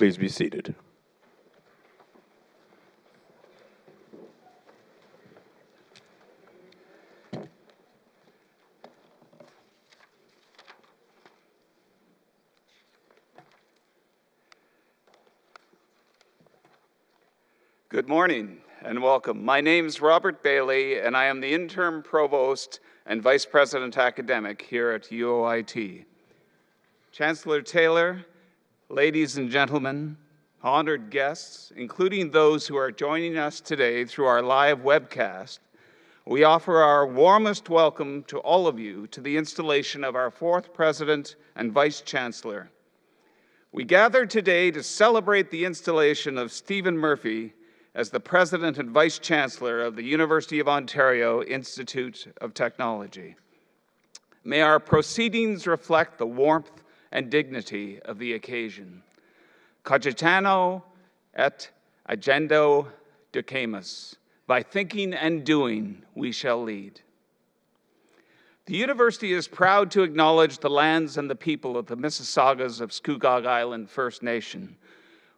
Please be seated. Good morning and welcome. My name's Robert Bailey and I am the Interim Provost and Vice President Academic here at UOIT. Chancellor Taylor, ladies and gentlemen, honored guests, including those who are joining us today through our live webcast, we offer our warmest welcome to all of you to the installation of our fourth President and Vice-Chancellor. We gather today to celebrate the installation of Stephen Murphy as the President and Vice-Chancellor of the University of Ontario Institute of Technology. May our proceedings reflect the warmth and dignity of the occasion. Cogitano et agendo ducamus. By thinking and doing, we shall lead. The university is proud to acknowledge the lands and the people of the Mississaugas of Scugog Island First Nation,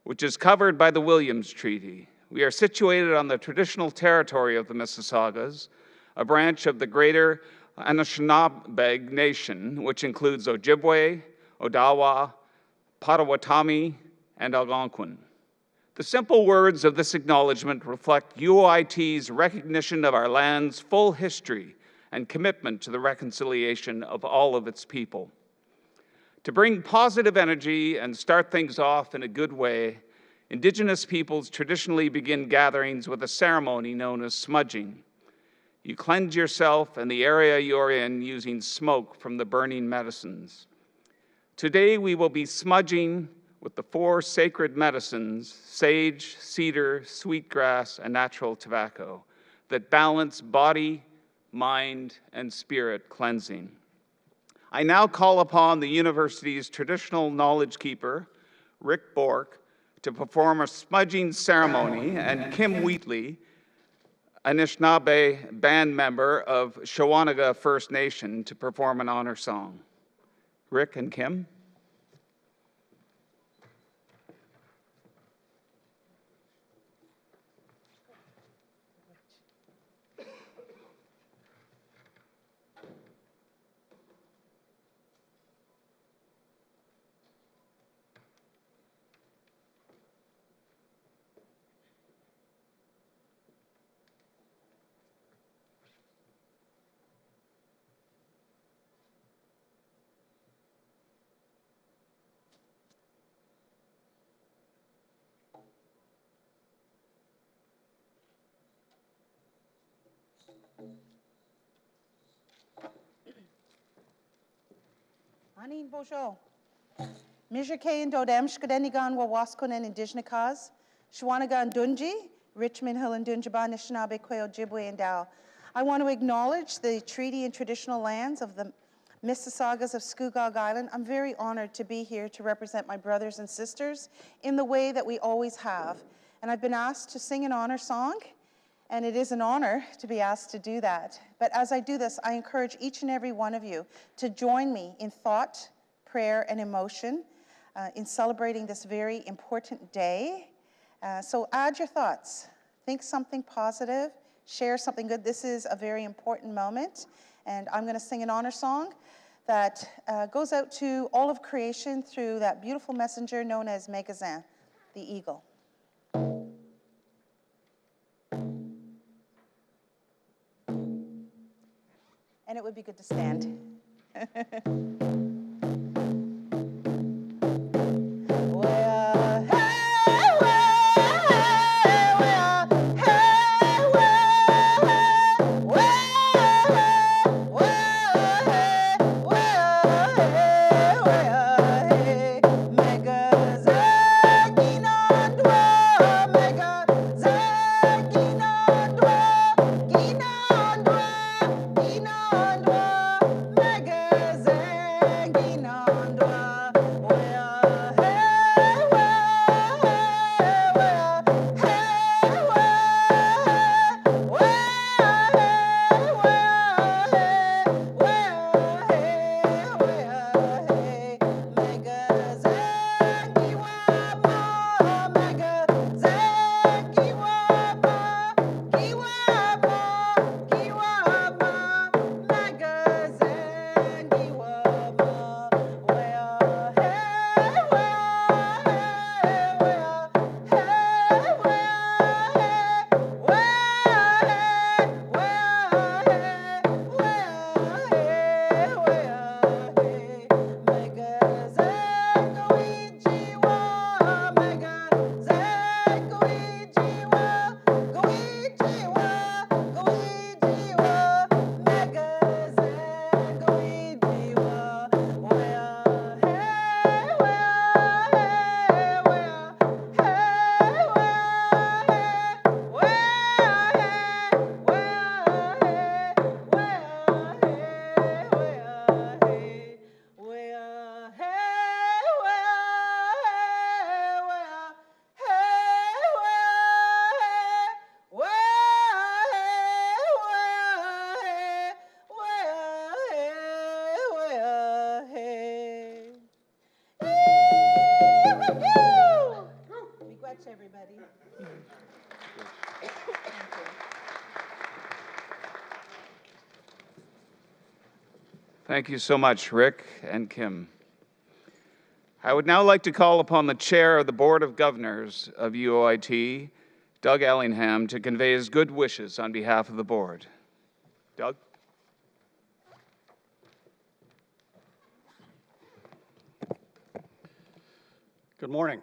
which is covered by the Williams Treaty. We are situated on the traditional territory of the Mississaugas, a branch of the greater Anishinaabe Nation, which includes Ojibwe, Odawa, Potawatomi, and Algonquin. The simple words of this acknowledgement reflect UOIT's recognition of our land's full history and commitment to the reconciliation of all of its people. To bring positive energy and start things off in a good way, Indigenous peoples traditionally begin gatherings with a ceremony known as smudging. You cleanse yourself and the area you're in using smoke from the burning medicines. Today we will be smudging with the four sacred medicines, sage, cedar, sweetgrass, and natural tobacco, that balance body, mind, and spirit cleansing. I now call upon the university's traditional knowledge keeper, Rick Bork, to perform a smudging ceremony, and Kim Wheatley, Anishinaabe band member of Shawanaga First Nation, to perform an honor song. Rick and Kim. Anin bojo. Mijake Dodem Shkadenigan wa Waskonen Indigenous Shawanagan Dunji, Richmond Hill and Dunjaba, Anishinaabe, Quail, Ojibwe, and Dow. I want to acknowledge the treaty and traditional lands of the Mississaugas of Scugog Island. I'm very honored to be here to represent my brothers and sisters in the way that we always have. And I've been asked to sing an honor song, and it is an honor to be asked to do that. But as I do this, I encourage each and every one of you to join me in thought, prayer, and emotion in celebrating this very important day. So add your thoughts. Think something positive. Share something good. This is a very important moment. And I'm going to sing an honor song that goes out to all of creation through that beautiful messenger known as Megazin, the eagle. And it would be good to stand. everybody. Thank you so much, Rick and Kim. I would now like to call upon the Chair of the Board of Governors of UOIT, Doug Ellingham, to convey his good wishes on behalf of the Board. Doug? Good morning.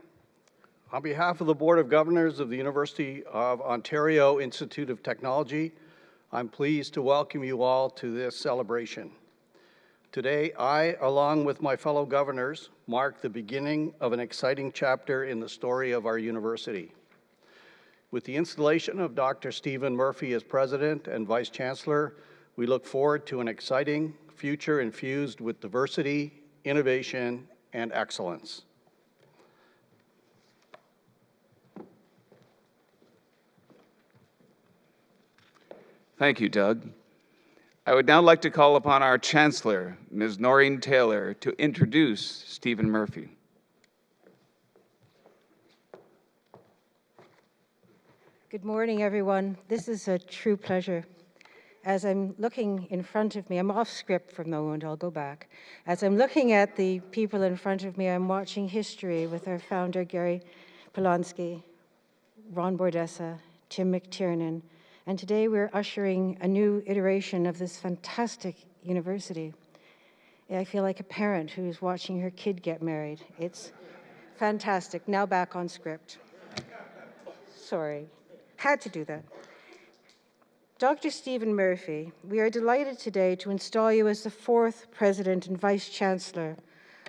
On behalf of the Board of Governors of the University of Ontario Institute of Technology, I'm pleased to welcome you all to this celebration. Today, I, along with my fellow governors, mark the beginning of an exciting chapter in the story of our university. With the installation of Dr. Stephen Murphy as President and Vice-Chancellor, we look forward to an exciting future infused with diversity, innovation, and excellence. Thank you, Doug. I would now like to call upon our Chancellor, Ms. Noreen Taylor, to introduce Stephen Murphy. Good morning, everyone. This is a true pleasure. As I'm looking in front of me, I'm off script for the moment, I'll go back. As I'm looking at the people in front of me, I'm watching history with our founder, Gary Polonsky, Ron Bordessa, Tim McTiernan, and today we're ushering a new iteration of this fantastic university. I feel like a parent who's watching her kid get married. It's fantastic. Now back on script. Sorry, had to do that. Dr. Stephen Murphy, we are delighted today to install you as the 4th President and Vice-Chancellor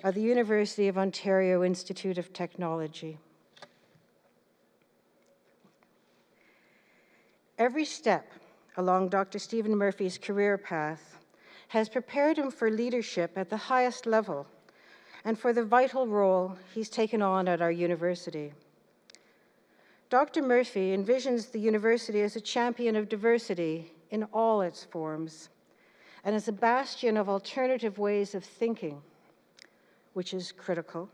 of the University of Ontario Institute of Technology. Every step along Dr. Stephen Murphy's career path has prepared him for leadership at the highest level and for the vital role he's taken on at our university. Dr. Murphy envisions the university as a champion of diversity in all its forms and as a bastion of alternative ways of thinking, which is critical.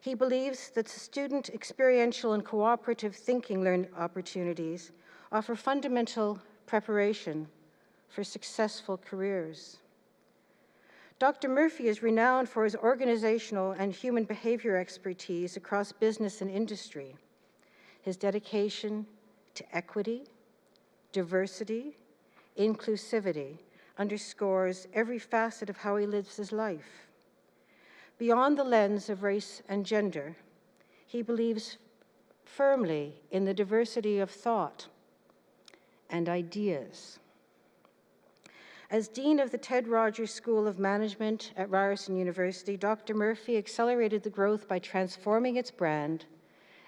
He believes that student experiential and cooperative thinking learning opportunities offer fundamental preparation for successful careers. Dr. Murphy is renowned for his organizational and human behavior expertise across business and industry. His dedication to equity, diversity, inclusivity underscores every facet of how he lives his life. Beyond the lens of race and gender, he believes firmly in the diversity of thought and ideas. As Dean of the Ted Rogers School of Management at Ryerson University, Dr. Murphy accelerated the growth by transforming its brand,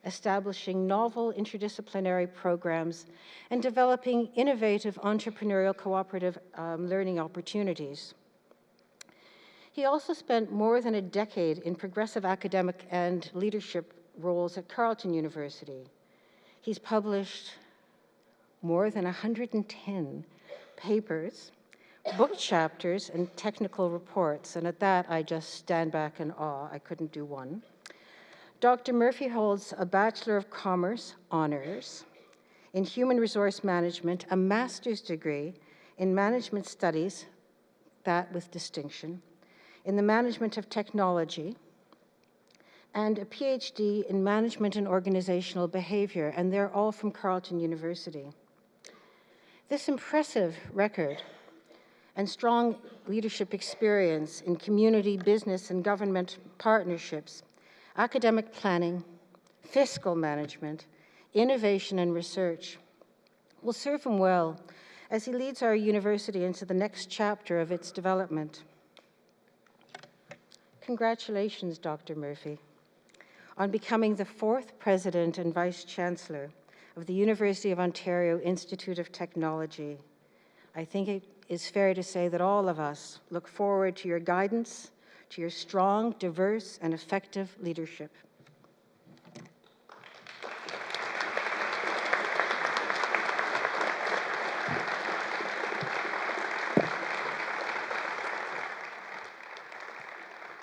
establishing novel interdisciplinary programs, and developing innovative entrepreneurial cooperative learning opportunities. He also spent more than a decade in progressive academic and leadership roles at Carleton University. He's published more than 110 papers, book chapters, and technical reports, and at that I just stand back in awe. I couldn't do one. Dr. Murphy holds a Bachelor of Commerce honors in Human Resource Management, a master's degree in Management Studies, that with distinction, in the Management of Technology, and a PhD in Management and Organizational Behavior, and they're all from Carleton University. This impressive record and strong leadership experience in community, business, and government partnerships, academic planning, fiscal management, innovation, and research will serve him well as he leads our university into the next chapter of its development. Congratulations, Dr. Murphy, on becoming the 4th President and Vice-Chancellor of the University of Ontario Institute of Technology. I think it is fair to say that all of us look forward to your guidance, to your strong, diverse, and effective leadership.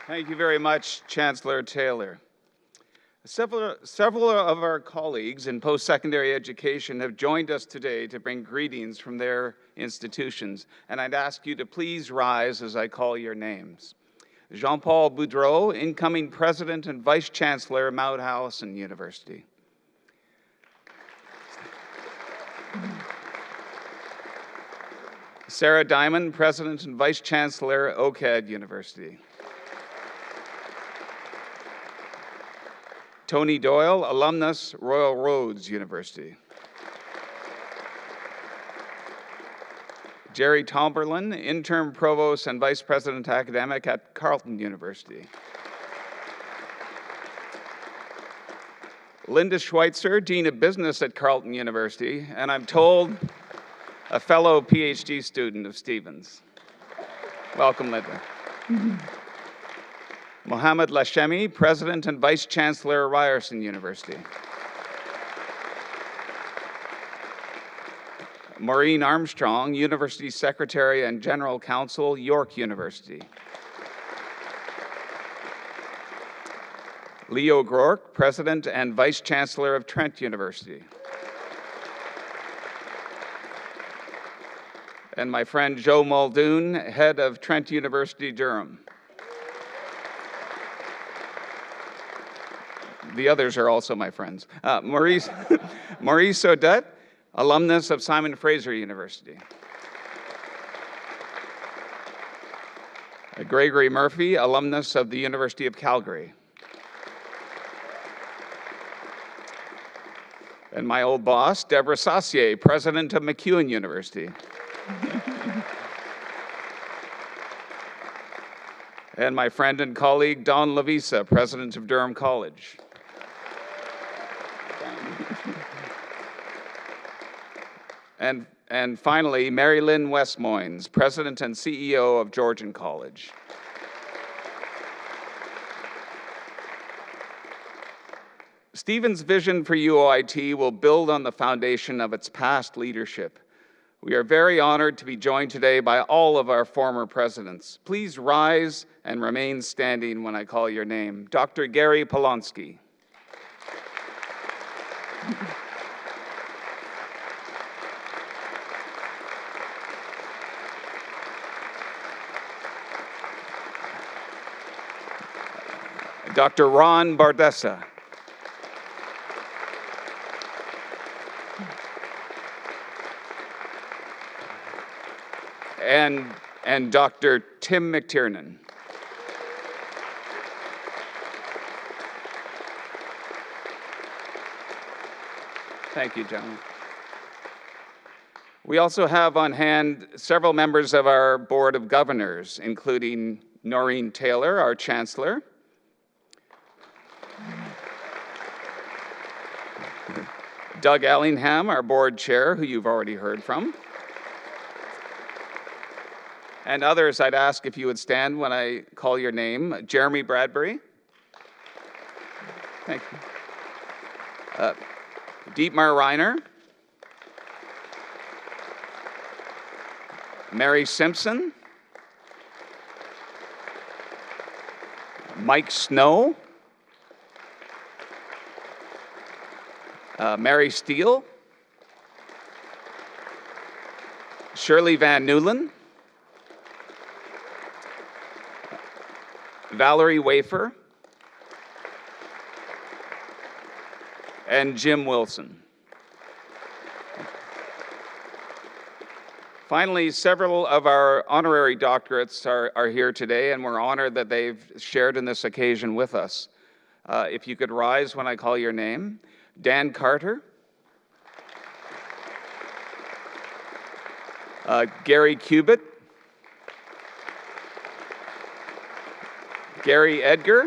Thank you very much, Chancellor Taylor. Several of our colleagues in post-secondary education have joined us today to bring greetings from their institutions, and I'd ask you to please rise as I call your names. Jean-Paul Boudreau, incoming President and Vice-Chancellor, Mount Allison University. Sarah Diamond, President and Vice-Chancellor, OCAD University. Tony Doyle, alumnus, Royal Roads University. Jerry Tomberlin, Interim Provost and Vice President Academic at Carleton University. Linda Schweitzer, Dean of Business at Carleton University, and I'm told a fellow PhD student of Stevens. Welcome, Linda. Mohamed Lashemi, President and Vice-Chancellor, Ryerson University. Maureen Armstrong, University Secretary and General Counsel, York University. Leo Groark, President and Vice-Chancellor of Trent University. And my friend Joe Muldoon, Head of Trent University, Durham. The others are also my friends. Maurice Odette, alumnus of Simon Fraser University. Gregory Murphy, alumnus of the University of Calgary. And my old boss, Deborah Saucier, President of MacEwan University. And my friend and colleague, Don Lavisa, President of Durham College. And finally, Mary Lynn Westmoynes, President and CEO of Georgian College. Stevens' vision for UOIT will build on the foundation of its past leadership. We are very honored to be joined today by all of our former presidents. Please rise and remain standing when I call your name. Dr. Gary Polonsky. Dr. Ron Bardessa. And Dr. Tim McTiernan. Thank you, gentlemen. We also have on hand several members of our Board of Governors, including Noreen Taylor, our Chancellor, Doug Allingham, our Board Chair, who you've already heard from, and others. I'd ask if you would stand when I call your name. Jeremy Bradbury. Thank you. Dietmar Reiner. Mary Simpson. Mike Snow. Mary Steele. Shirley Van Newland. Valerie Wafer. And Jim Wilson. Finally, several of our honorary doctorates are here today, and we're honored that they've shared in this occasion with us. If you could rise when I call your name. Dan Carter. Gary Cubitt. Gary Edgar.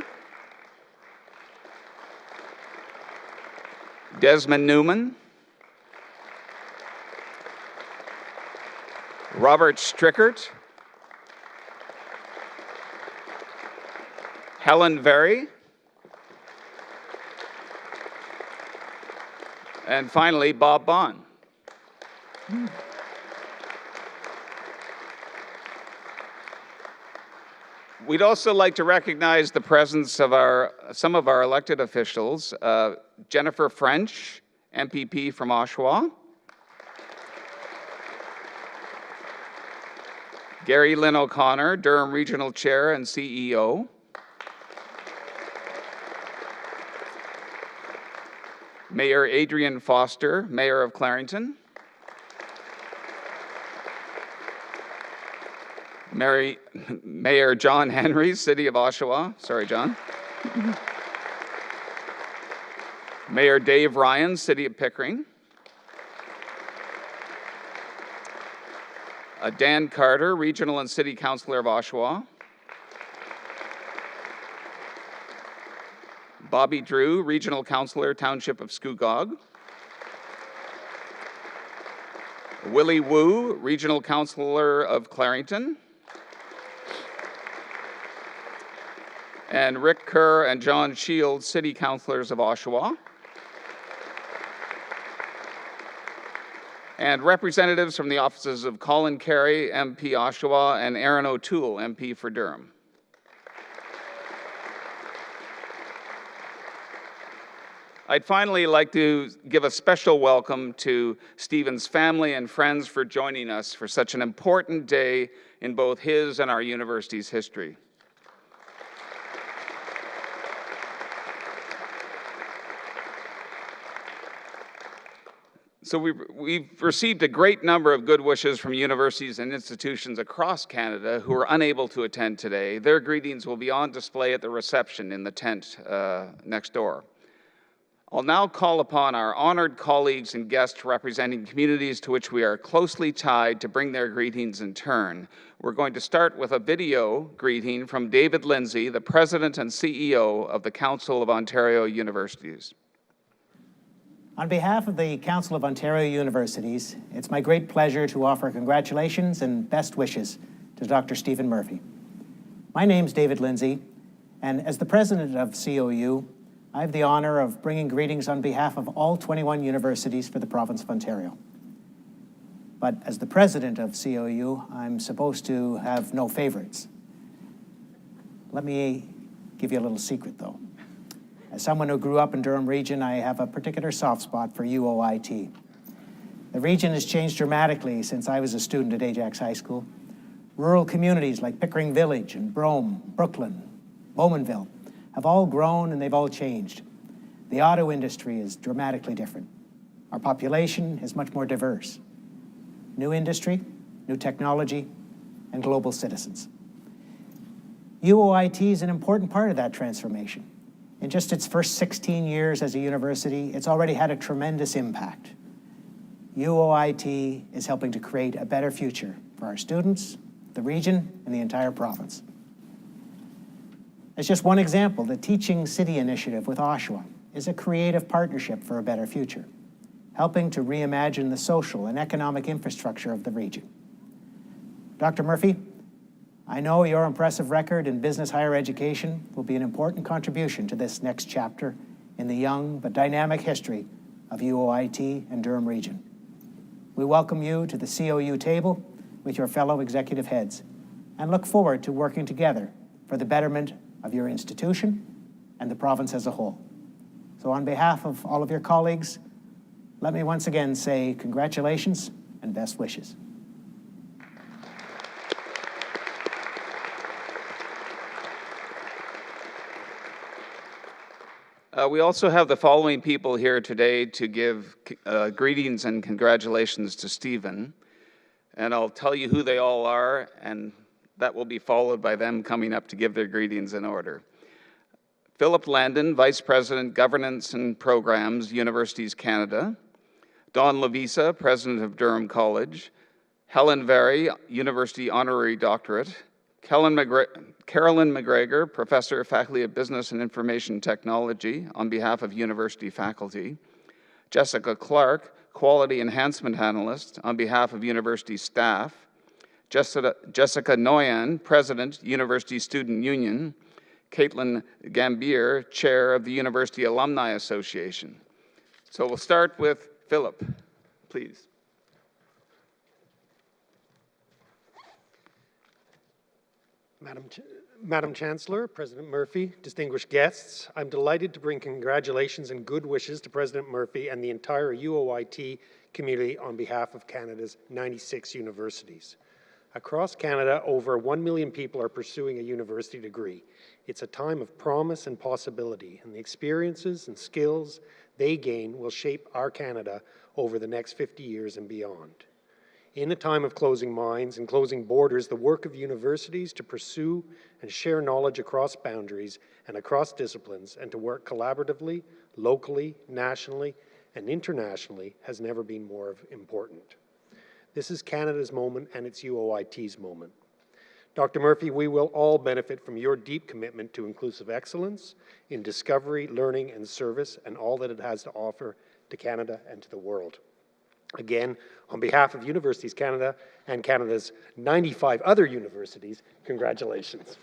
Desmond Newman. Robert Strickert. Helen Very. And finally, Bob Bond. We'd also like to recognize the presence of some of our elected officials. Jennifer French, MPP from Oshawa. Gary Lynn O'Connor, Durham Regional Chair and CEO. Mayor Adrian Foster, Mayor of Clarington. Mayor John Henry, City of Oshawa. Sorry, John. Mayor Dave Ryan, City of Pickering. Dan Carter, Regional and City Councillor of Oshawa. Bobby Drew, Regional Councillor, Township of Scugog. Willie Wu, Regional Councillor of Clarington. And Rick Kerr and John Shields, City Councillors of Oshawa. And representatives from the offices of Colin Carey, MP Oshawa, and Aaron O'Toole, MP for Durham. I'd finally like to give a special welcome to Stephen's family and friends for joining us for such an important day in both his and our university's history. So we've received a great number of good wishes from universities and institutions across Canada who are unable to attend today. Their greetings will be on display at the reception in the tent next door. I'll now call upon our honored colleagues and guests representing communities to which we are closely tied to bring their greetings in turn. We're going to start with a video greeting from David Lindsay, the President and CEO of the Council of Ontario Universities. On behalf of the Council of Ontario Universities, it's my great pleasure to offer congratulations and best wishes to Dr. Stephen Murphy. My name's David Lindsay, and as the President of COU, I have the honor of bringing greetings on behalf of all 21 universities for the province of Ontario. But as the President of COU, I'm supposed to have no favorites. Let me give you a little secret, though. As someone who grew up in Durham Region, I have a particular soft spot for UOIT. The region has changed dramatically since I was a student at Ajax High School. Rural communities like Pickering Village and Brome, Brooklyn, Bowmanville have all grown and they've all changed. The auto industry is dramatically different. Our population is much more diverse. New industry, new technology, and global citizens. UOIT is an important part of that transformation. In just its first 16 years as a university, it's already had a tremendous impact. UOIT is helping to create a better future for our students, the region, and the entire province. As just one example, the Teaching City Initiative with Oshawa is a creative partnership for a better future, helping to reimagine the social and economic infrastructure of the region. Dr. Murphy, I know your impressive record in business higher education will be an important contribution to this next chapter in the young but dynamic history of UOIT and Durham Region. We welcome you to the COU table with your fellow executive heads and look forward to working together for the betterment of your institution and the province as a whole. So on behalf of all of your colleagues, let me once again say congratulations and best wishes. We also have the following people here today to give greetings and congratulations to Stephen. And I'll tell you who they all are, and that will be followed by them coming up to give their greetings in order. Philip Landon, Vice President, Governance and Programs, Universities Canada. Don Lavisa, President of Durham College. Helen Vary, University Honorary Doctorate. Carolyn McGregor, Professor, Faculty of Business and Information Technology on behalf of university faculty. Jessica Clark, Quality Enhancement Analyst on behalf of university staff. Jessica Noyan, President, University Student Union. Caitlin Gambier, Chair of the University Alumni Association. So we'll start with Philip, please. Madam Chancellor, President Murphy, distinguished guests, I'm delighted to bring congratulations and good wishes to President Murphy and the entire UOIT community on behalf of Canada's 96 universities. Across Canada, over 1 million people are pursuing a university degree. It's a time of promise and possibility, and the experiences and skills they gain will shape our Canada over the next 50 years and beyond. In a time of closing minds and closing borders, the work of universities to pursue and share knowledge across boundaries and across disciplines and to work collaboratively, locally, nationally, and internationally has never been more important. This is Canada's moment and it's UOIT's moment. Dr. Murphy, we will all benefit from your deep commitment to inclusive excellence in discovery, learning, and service, and all that it has to offer to Canada and to the world. Again, on behalf of Universities Canada and Canada's 95 other universities, congratulations.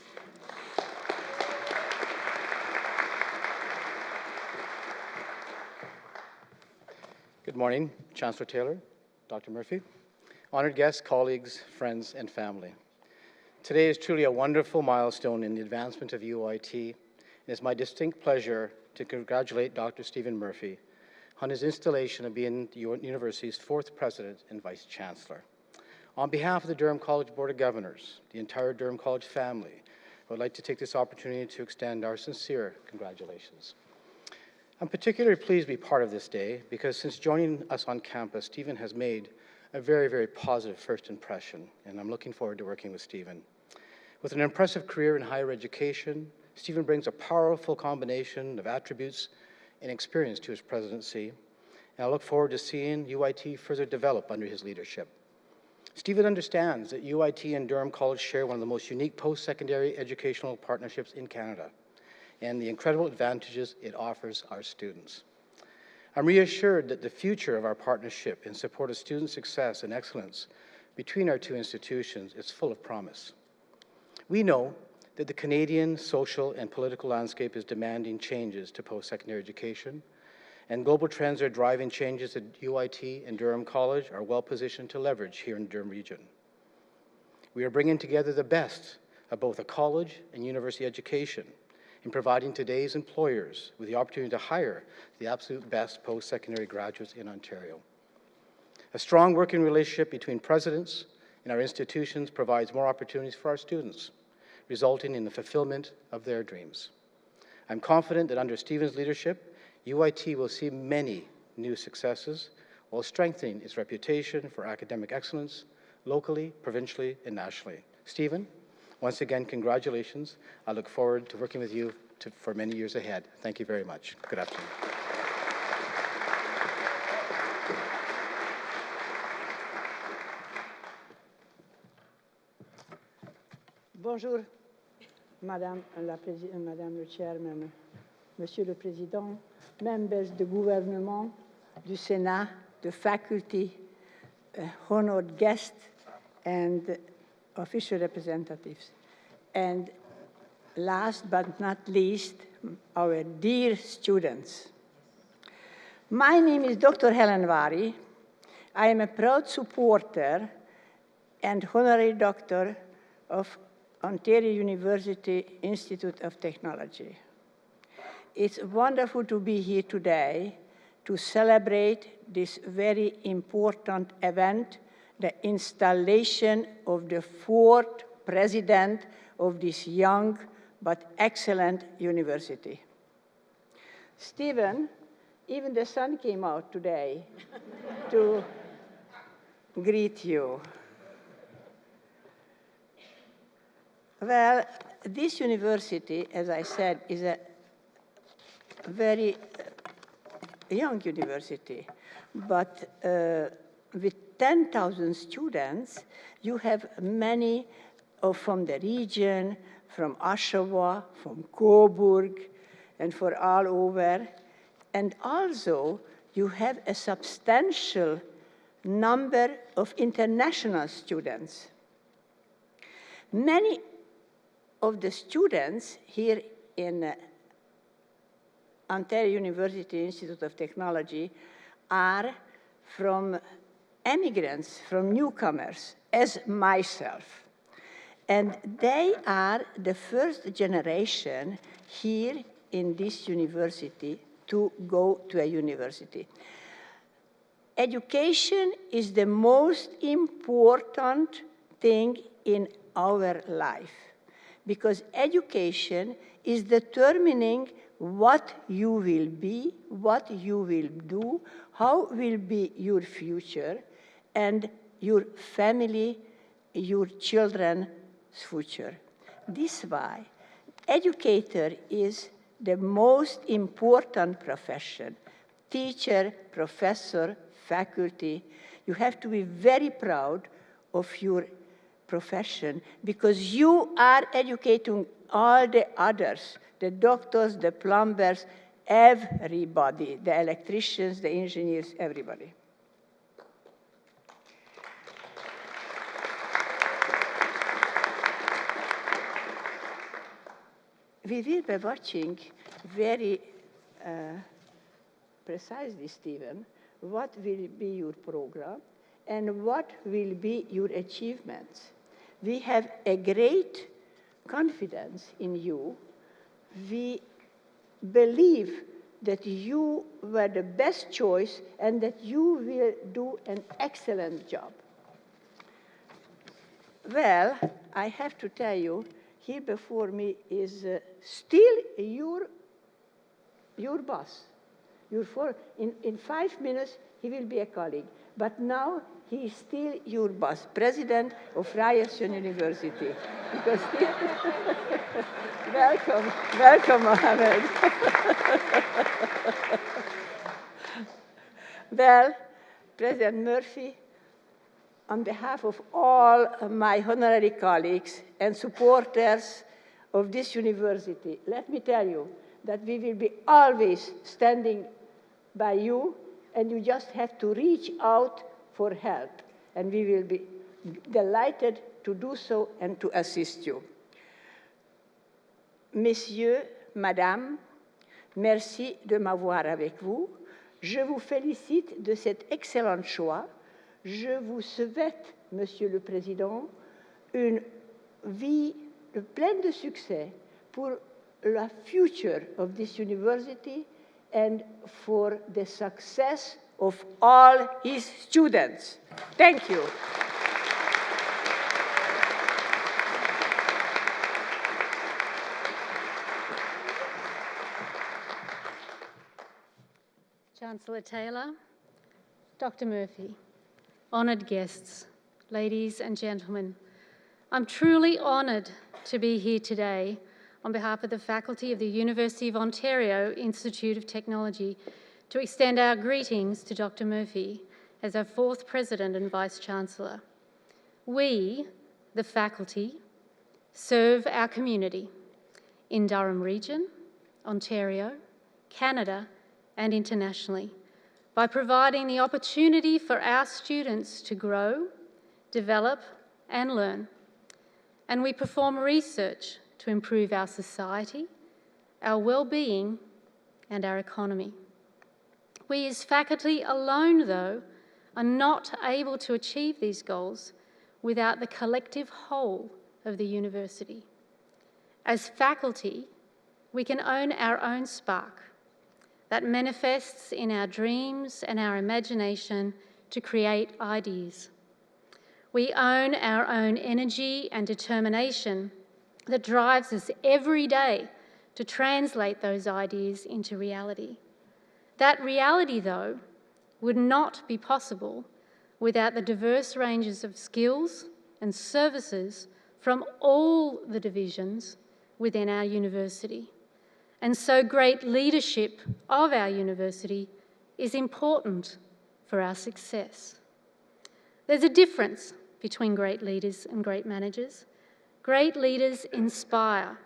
Good morning, Chancellor Taylor, Dr. Murphy, honored guests, colleagues, friends, and family. Today is truly a wonderful milestone in the advancement of UOIT, and it's my distinct pleasure to congratulate Dr. Stephen Murphy on his installation of being the university's 4th President and Vice-Chancellor. On behalf of the Durham College Board of Governors, the entire Durham College family, I would like to take this opportunity to extend our sincere congratulations. I'm particularly pleased to be part of this day because since joining us on campus, Stephen has made a very, very positive first impression, and I'm looking forward to working with Stephen. With an impressive career in higher education, Stephen brings a powerful combination of attributes and experience to his presidency, and I look forward to seeing UIT further develop under his leadership. Stephen understands that UIT and Durham College share one of the most unique post-secondary educational partnerships in Canada, and the incredible advantages it offers our students. I'm reassured that the future of our partnership in support of student success and excellence between our two institutions is full of promise. We know that the Canadian social and political landscape is demanding changes to post-secondary education, and global trends are driving changes that UIT and Durham College are well positioned to leverage here in the Durham region. We are bringing together the best of both a college and university education in providing today's employers with the opportunity to hire the absolute best post-secondary graduates in Ontario. A strong working relationship between presidents and our institutions provides more opportunities for our students, resulting in the fulfillment of their dreams. I'm confident that under Stephen's leadership, UIT will see many new successes while strengthening its reputation for academic excellence locally, provincially, and nationally. Stephen, once again, congratulations. I look forward to working with you for many years ahead. Thank you very much. Good afternoon. Bonjour, Madame le Chairman, Monsieur le Président, members du gouvernement, du Sénat, the faculty, honored guests, and official representatives. And last but not least, our dear students. My name is Dr. Helen Vary. I am a proud supporter and honorary doctor of Ontario University Institute of Technology. It's wonderful to be here today to celebrate this very important event, the installation of the 4th president of this young but excellent university. Stephen, even the sun came out today to greet you. Well, this university, as I said, is a very young university, but with 10,000 students, you have many from the region, from Oshawa, from Cobourg, and for all over. And also, you have a substantial number of international students. Many of the students here in Ontario University Institute of Technology are from immigrants, from newcomers, as myself. And they are the first generation here in this university to go to a university. Education is the most important thing in our life, because education is determining what you will be, what you will do, how will be your future, and your family, your children's future. This is why educator is the most important profession. Teacher, professor, faculty, you have to be very proud of your profession, because you are educating all the others, the doctors, the plumbers, everybody, the electricians, the engineers, everybody. We will be watching very precisely, Stephen, what will be your program and what will be your achievements. We have a great confidence in you. We believe that you were the best choice and that you will do an excellent job. Well, I have to tell you, here before me is still your boss. In 5 minutes, he will be a colleague. But now, he is still your boss, president of Ryerson University. Because welcome, Mohammed. Well, President Murphy, on behalf of all my honorary colleagues and supporters of this university, let me tell you that we will be always standing by you, and you just have to reach out for help. And we will be delighted to do so and to assist you. Messieurs, Madame, merci de m'avoir avec vous. Je vous félicite de cet excellent choix. Je vous souhaite, Monsieur le Président, une vie pleine de succès pour the future of this university and for the success of all his students. Thank you. Chancellor Taylor, Dr. Murphy, honoured guests, ladies and gentlemen, I'm truly honoured to be here today on behalf of the faculty of the University of Ontario Institute of Technology to extend our greetings to Dr. Murphy as our 4th President and Vice-Chancellor. We, the faculty, serve our community in Durham Region, Ontario, Canada, and internationally by providing the opportunity for our students to grow, develop, and learn. And we perform research to improve our society, our well-being, and our economy. We as faculty alone, though, are not able to achieve these goals without the collective whole of the university. As faculty, we can own our own spark that manifests in our dreams and our imagination to create ideas. We own our own energy and determination that drives us every day to translate those ideas into reality. That reality, though, would not be possible without the diverse ranges of skills and services from all the divisions within our university. And so great leadership of our university is important for our success. There's a difference between great leaders and great managers. Great leaders inspire,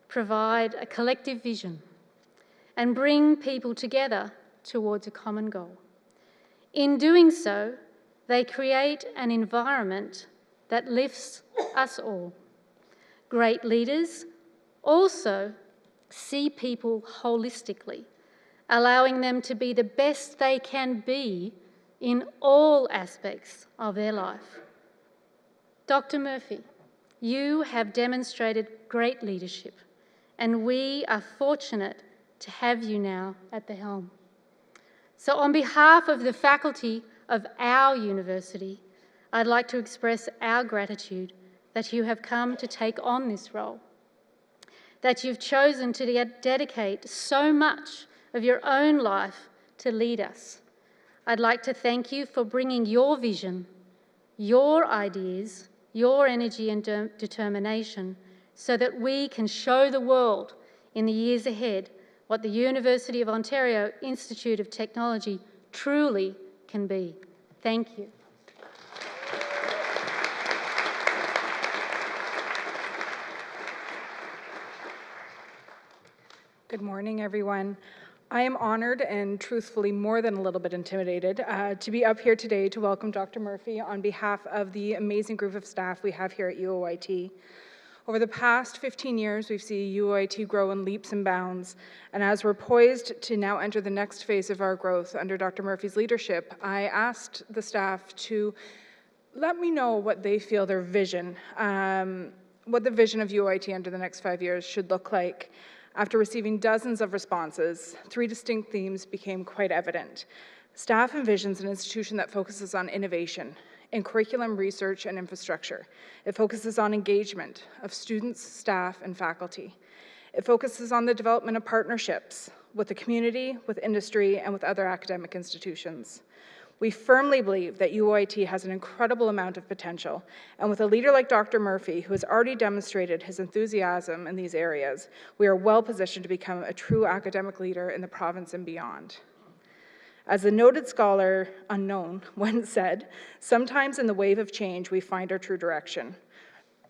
provide a collective vision, and bring people together towards a common goal. In doing so, they create an environment that lifts us all. Great leaders also see people holistically, allowing them to be the best they can be in all aspects of their life. Dr. Murphy, You have demonstrated great leadership, and we are fortunate to have you now at the helm. So on behalf of the faculty of our university, I'd like to express our gratitude that you have come to take on this role, that you've chosen to dedicate so much of your own life to lead us. I'd like to thank you for bringing your vision, your ideas, your energy and determination so that we can show the world in the years ahead what the University of Ontario Institute of Technology truly can be. Thank you. Good morning, everyone. I am honored and truthfully more than a little bit intimidated to be up here today to welcome Dr. Murphy on behalf of the amazing group of staff we have here at UOIT. Over the past 15 years, we've seen UOIT grow in leaps and bounds, and as we're poised to now enter the next phase of our growth under Dr. Murphy's leadership, I asked the staff to let me know what they feel their vision, what the vision of UOIT under the next 5 years should look like. After receiving dozens of responses, 3 distinct themes became quite evident. Staff envisions an institution that focuses on innovation in curriculum, research, and infrastructure. It focuses on engagement of students, staff, and faculty. It focuses on the development of partnerships with the community, with industry, and with other academic institutions. We firmly believe that UOIT has an incredible amount of potential, and with a leader like Dr. Murphy, who has already demonstrated his enthusiasm in these areas, we are well positioned to become a true academic leader in the province and beyond. As the noted scholar Unknown once said, sometimes in the wave of change, we find our true direction.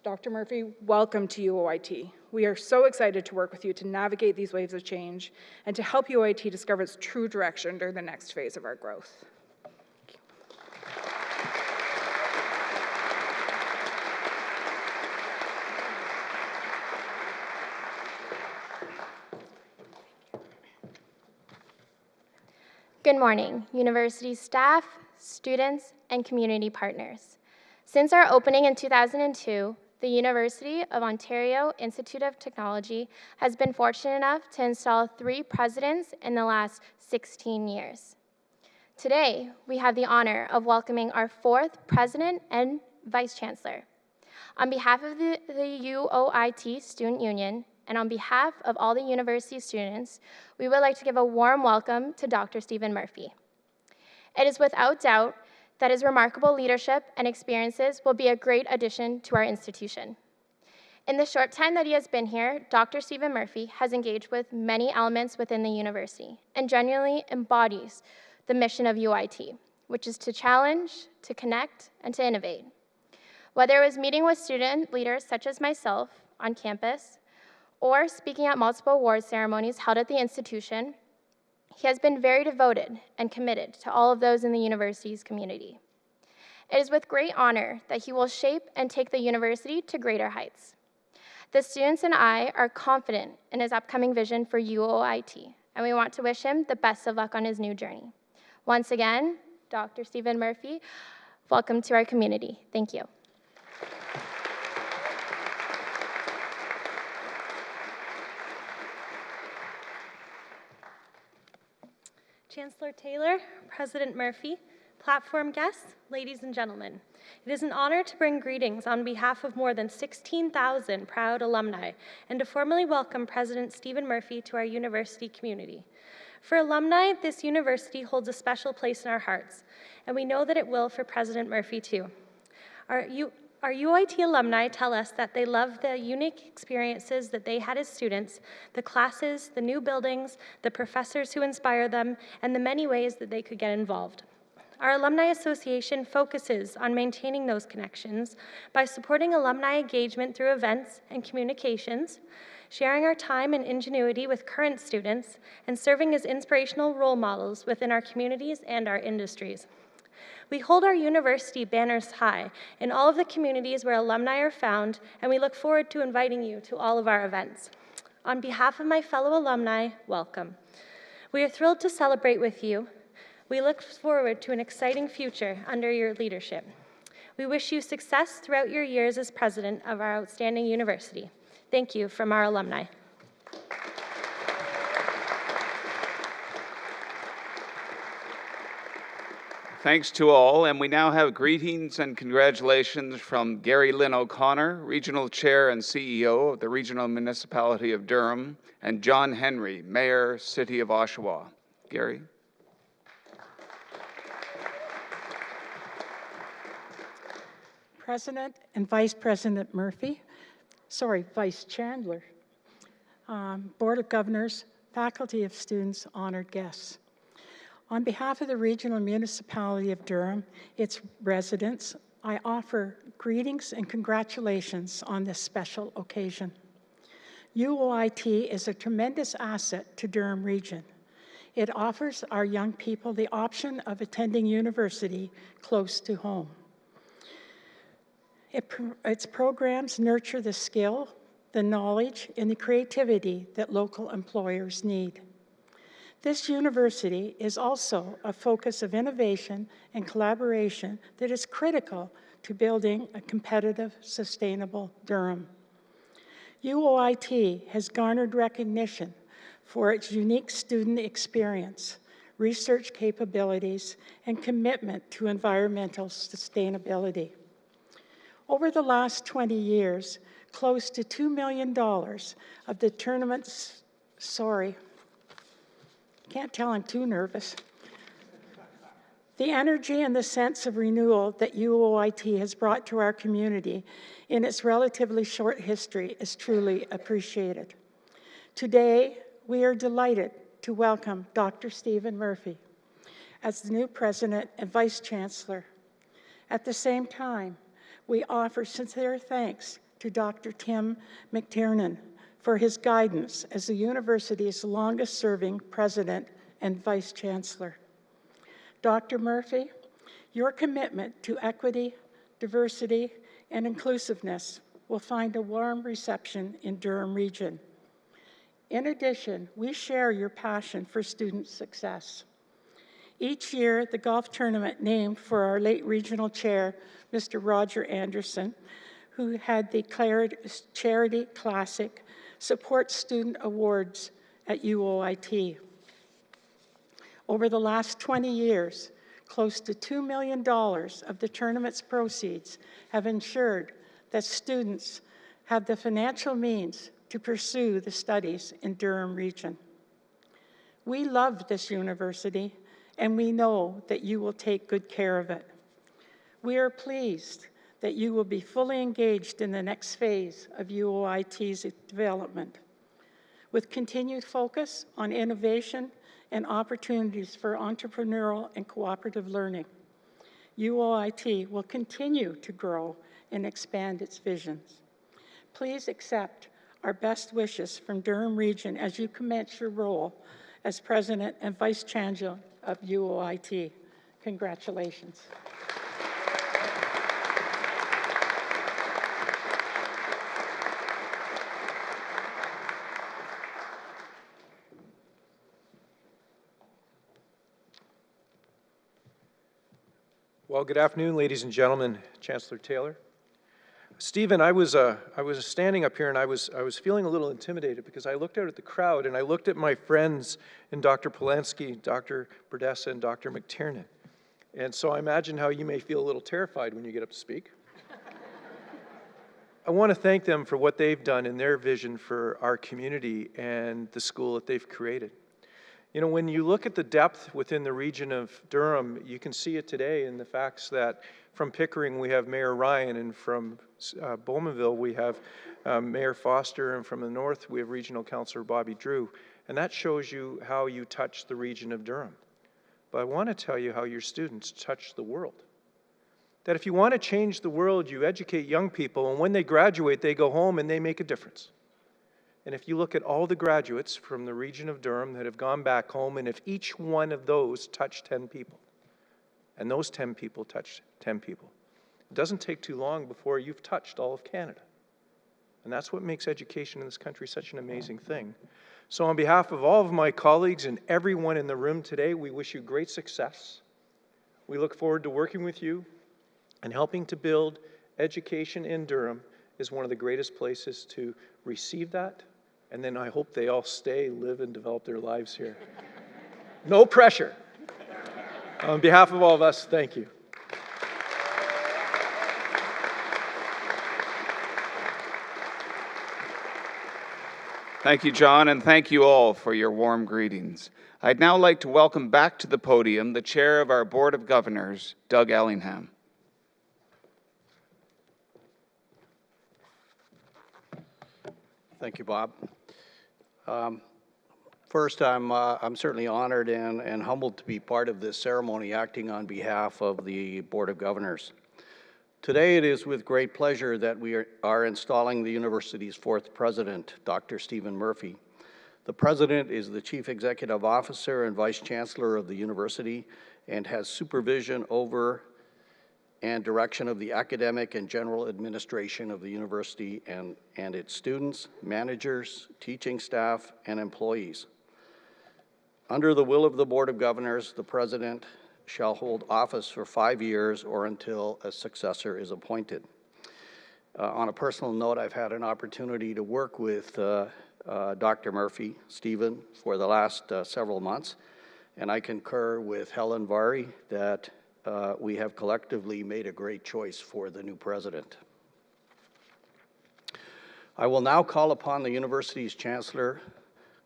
Dr. Murphy, welcome to UOIT. We are so excited to work with you to navigate these waves of change and to help UOIT discover its true direction during the next phase of our growth. Good morning, university staff, students, and community partners. Since our opening in 2002, the University of Ontario Institute of Technology has been fortunate enough to install 3 presidents in the last 16 years. Today, we have the honor of welcoming our 4th President and Vice-Chancellor. On behalf of the UOIT Student Union, and on behalf of all the university students, we would like to give a warm welcome to Dr. Stephen Murphy. It is without doubt that his remarkable leadership and experiences will be a great addition to our institution. In the short time that he has been here, Dr. Stephen Murphy has engaged with many elements within the university and genuinely embodies the mission of UIT, which is to challenge, to connect, and to innovate. Whether it was meeting with student leaders such as myself on campus, or speaking at multiple award ceremonies held at the institution, he has been very devoted and committed to all of those in the university's community. It is with great honor that he will shape and take the university to greater heights. The students and I are confident in his upcoming vision for UOIT, and we want to wish him the best of luck on his new journey. Once again, Dr. Stephen Murphy, welcome to our community. Thank you. Chancellor Taylor, President Murphy, platform guests, ladies and gentlemen, it is an honor to bring greetings on behalf of more than 16,000 proud alumni and to formally welcome President Stephen Murphy to our university community. For alumni, this university holds a special place in our hearts, and we know that it will for President Murphy too. Our UIT alumni tell us that they love the unique experiences that they had as students, the classes, the new buildings, the professors who inspire them, and the many ways that they could get involved. Our Alumni Association focuses on maintaining those connections by supporting alumni engagement through events and communications, sharing our time and ingenuity with current students, and serving as inspirational role models within our communities and our industries. We hold our university banners high in all of the communities where alumni are found, and we look forward to inviting you to all of our events. On behalf of my fellow alumni, welcome. We are thrilled to celebrate with you. We look forward to an exciting future under your leadership. We wish you success throughout your years as president of our outstanding university. Thank you from our alumni. Thanks to all, and we now have greetings and congratulations from Gary Lynn O'Connor, Regional Chair and CEO of the Regional Municipality of Durham, and John Henry, Mayor, City of Oshawa. Gary. President and Vice President Murphy, Vice-Chancellor, Board of Governors, faculty of students, honored guests. On behalf of the Regional Municipality of Durham, its residents, I offer greetings and congratulations on this special occasion. UOIT is a tremendous asset to Durham Region. It offers our young people the option of attending university close to home. Its programs nurture the skill, the knowledge, and the creativity that local employers need. This university is also a focus of innovation and collaboration that is critical to building a competitive, sustainable Durham. UOIT has garnered recognition for its unique student experience, research capabilities, and commitment to environmental sustainability. Over the last 20 years, close to $2 million of the tournament's, can't tell I'm too nervous. The energy and the sense of renewal that UOIT has brought to our community in its relatively short history is truly appreciated. Today, we are delighted to welcome Dr. Stephen Murphy as the new President and Vice-Chancellor. At the same time, we offer sincere thanks to Dr. Tim McTiernan for his guidance as the university's longest-serving President and Vice-Chancellor. Dr. Murphy, your commitment to equity, diversity, and inclusiveness will find a warm reception in Durham Region. In addition, we share your passion for student success. Each year, the golf tournament named for our late regional chair, Mr. Roger Anderson, who had declared Charity Classic, supports student awards at UOIT. Over the last 20 years, close to $2 million of the tournament's proceeds have ensured that students have the financial means to pursue the studies in Durham Region. We love this university, and we know that you will take good care of it. We are pleased that you will be fully engaged in the next phase of UOIT's development, with continued focus on innovation and opportunities for entrepreneurial and cooperative learning. UOIT will continue to grow and expand its visions. Please accept our best wishes from Durham Region as you commence your role as President and Vice-Chancellor of UOIT. Congratulations. Well, good afternoon, ladies and gentlemen. Chancellor Taylor. Stephen, I was standing up here and I was feeling a little intimidated because I looked out at the crowd and I looked at my friends in Dr. Polanski, Dr. Burdessa, and Dr. McTiernan. And so I imagine how you may feel a little terrified when you get up to speak. I want to thank them for what they've done in their vision for our community and the school that they've created. You know, when you look at the depth within the region of Durham, you can see it today in the facts that from Pickering we have Mayor Ryan, and from Bowmanville we have Mayor Foster, and from the north we have Regional Councillor Bobby Drew. And that shows you how you touch the region of Durham. But I want to tell you how your students touch the world. That if you want to change the world, you educate young people, and when they graduate, they go home and they make a difference. And if you look at all the graduates from the region of Durham that have gone back home, and if each one of those touched 10 people, and those 10 people touched 10 people, it doesn't take too long before you've touched all of Canada. And that's what makes education in this country such an amazing thing. So on behalf of all of my colleagues and everyone in the room today, we wish you great success. We look forward to working with you. And helping to build education in Durham is one of the greatest places to receive that. And then I hope they all stay, live, and develop their lives here. No pressure. On behalf of all of us, thank you. Thank you, John, and thank you all for your warm greetings. I'd now like to welcome back to the podium the chair of our Board of Governors, Doug Ellingham. Thank you, Bob. First, I'm certainly honored and humbled to be part of this ceremony, acting on behalf of the Board of Governors. Today, it is with great pleasure that we are installing the university's fourth president, Dr. Stephen Murphy. The president is the chief executive officer and vice-chancellor of the university and has supervision over and direction of the academic and general administration of the university and its students, managers, teaching staff, and employees. Under the will of the Board of Governors, the president shall hold office for 5 years or until a successor is appointed. On a personal note, I've had an opportunity to work with Dr. Murphy, Stephen, for the last several months, and I concur with Helen Vary that we have collectively made a great choice for the new president. I will now call upon the university's chancellor,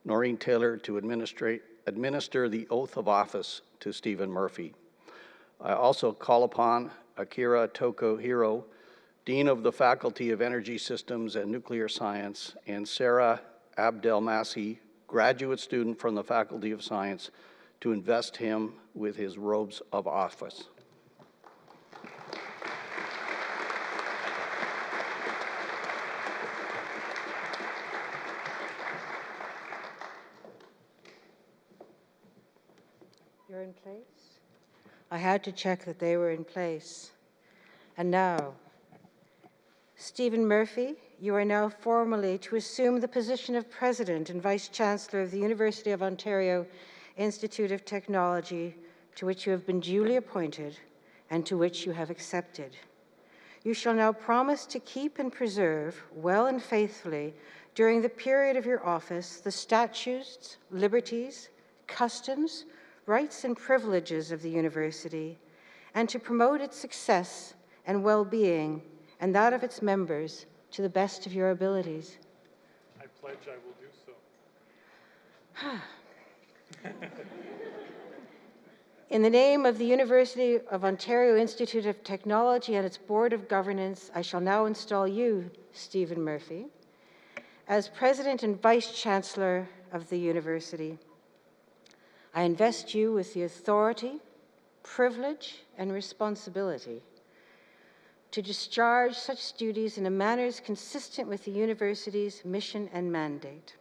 Noreen Taylor, to administer the oath of office to Stephen Murphy. I also call upon Akira Tokuhiro, Dean of the Faculty of Energy Systems and Nuclear Science, and Sarah Abdelmasih, graduate student from the Faculty of Science, to invest him with his robes of office. You're in place? I had to check that they were in place. And now, Stephen Murphy, you are now formally to assume the position of President and Vice-Chancellor of the University of Ontario Institute of Technology, to which you have been duly appointed and to which you have accepted. You shall now promise to keep and preserve well and faithfully during the period of your office the statutes, liberties, customs, rights and privileges of the university, and to promote its success and well-being and that of its members to the best of your abilities. I pledge I will do so. In the name of the University of Ontario Institute of Technology and its Board of Governance, I shall now install you, Stephen Murphy, as President and Vice-Chancellor of the university. I invest you with the authority, privilege, and responsibility to discharge such duties in a manner consistent with the university's mission and mandate.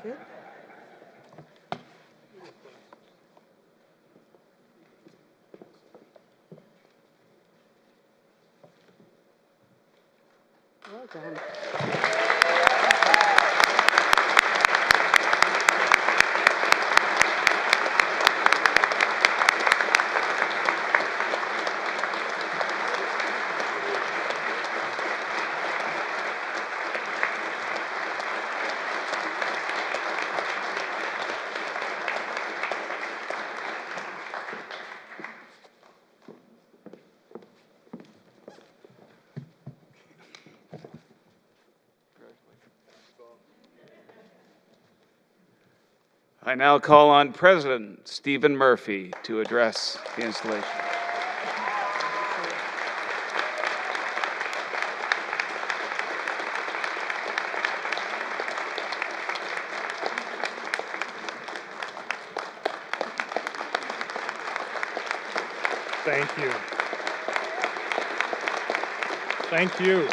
Good. Well done. I now call on President Stephen Murphy to address the installation. Thank you. Thank you.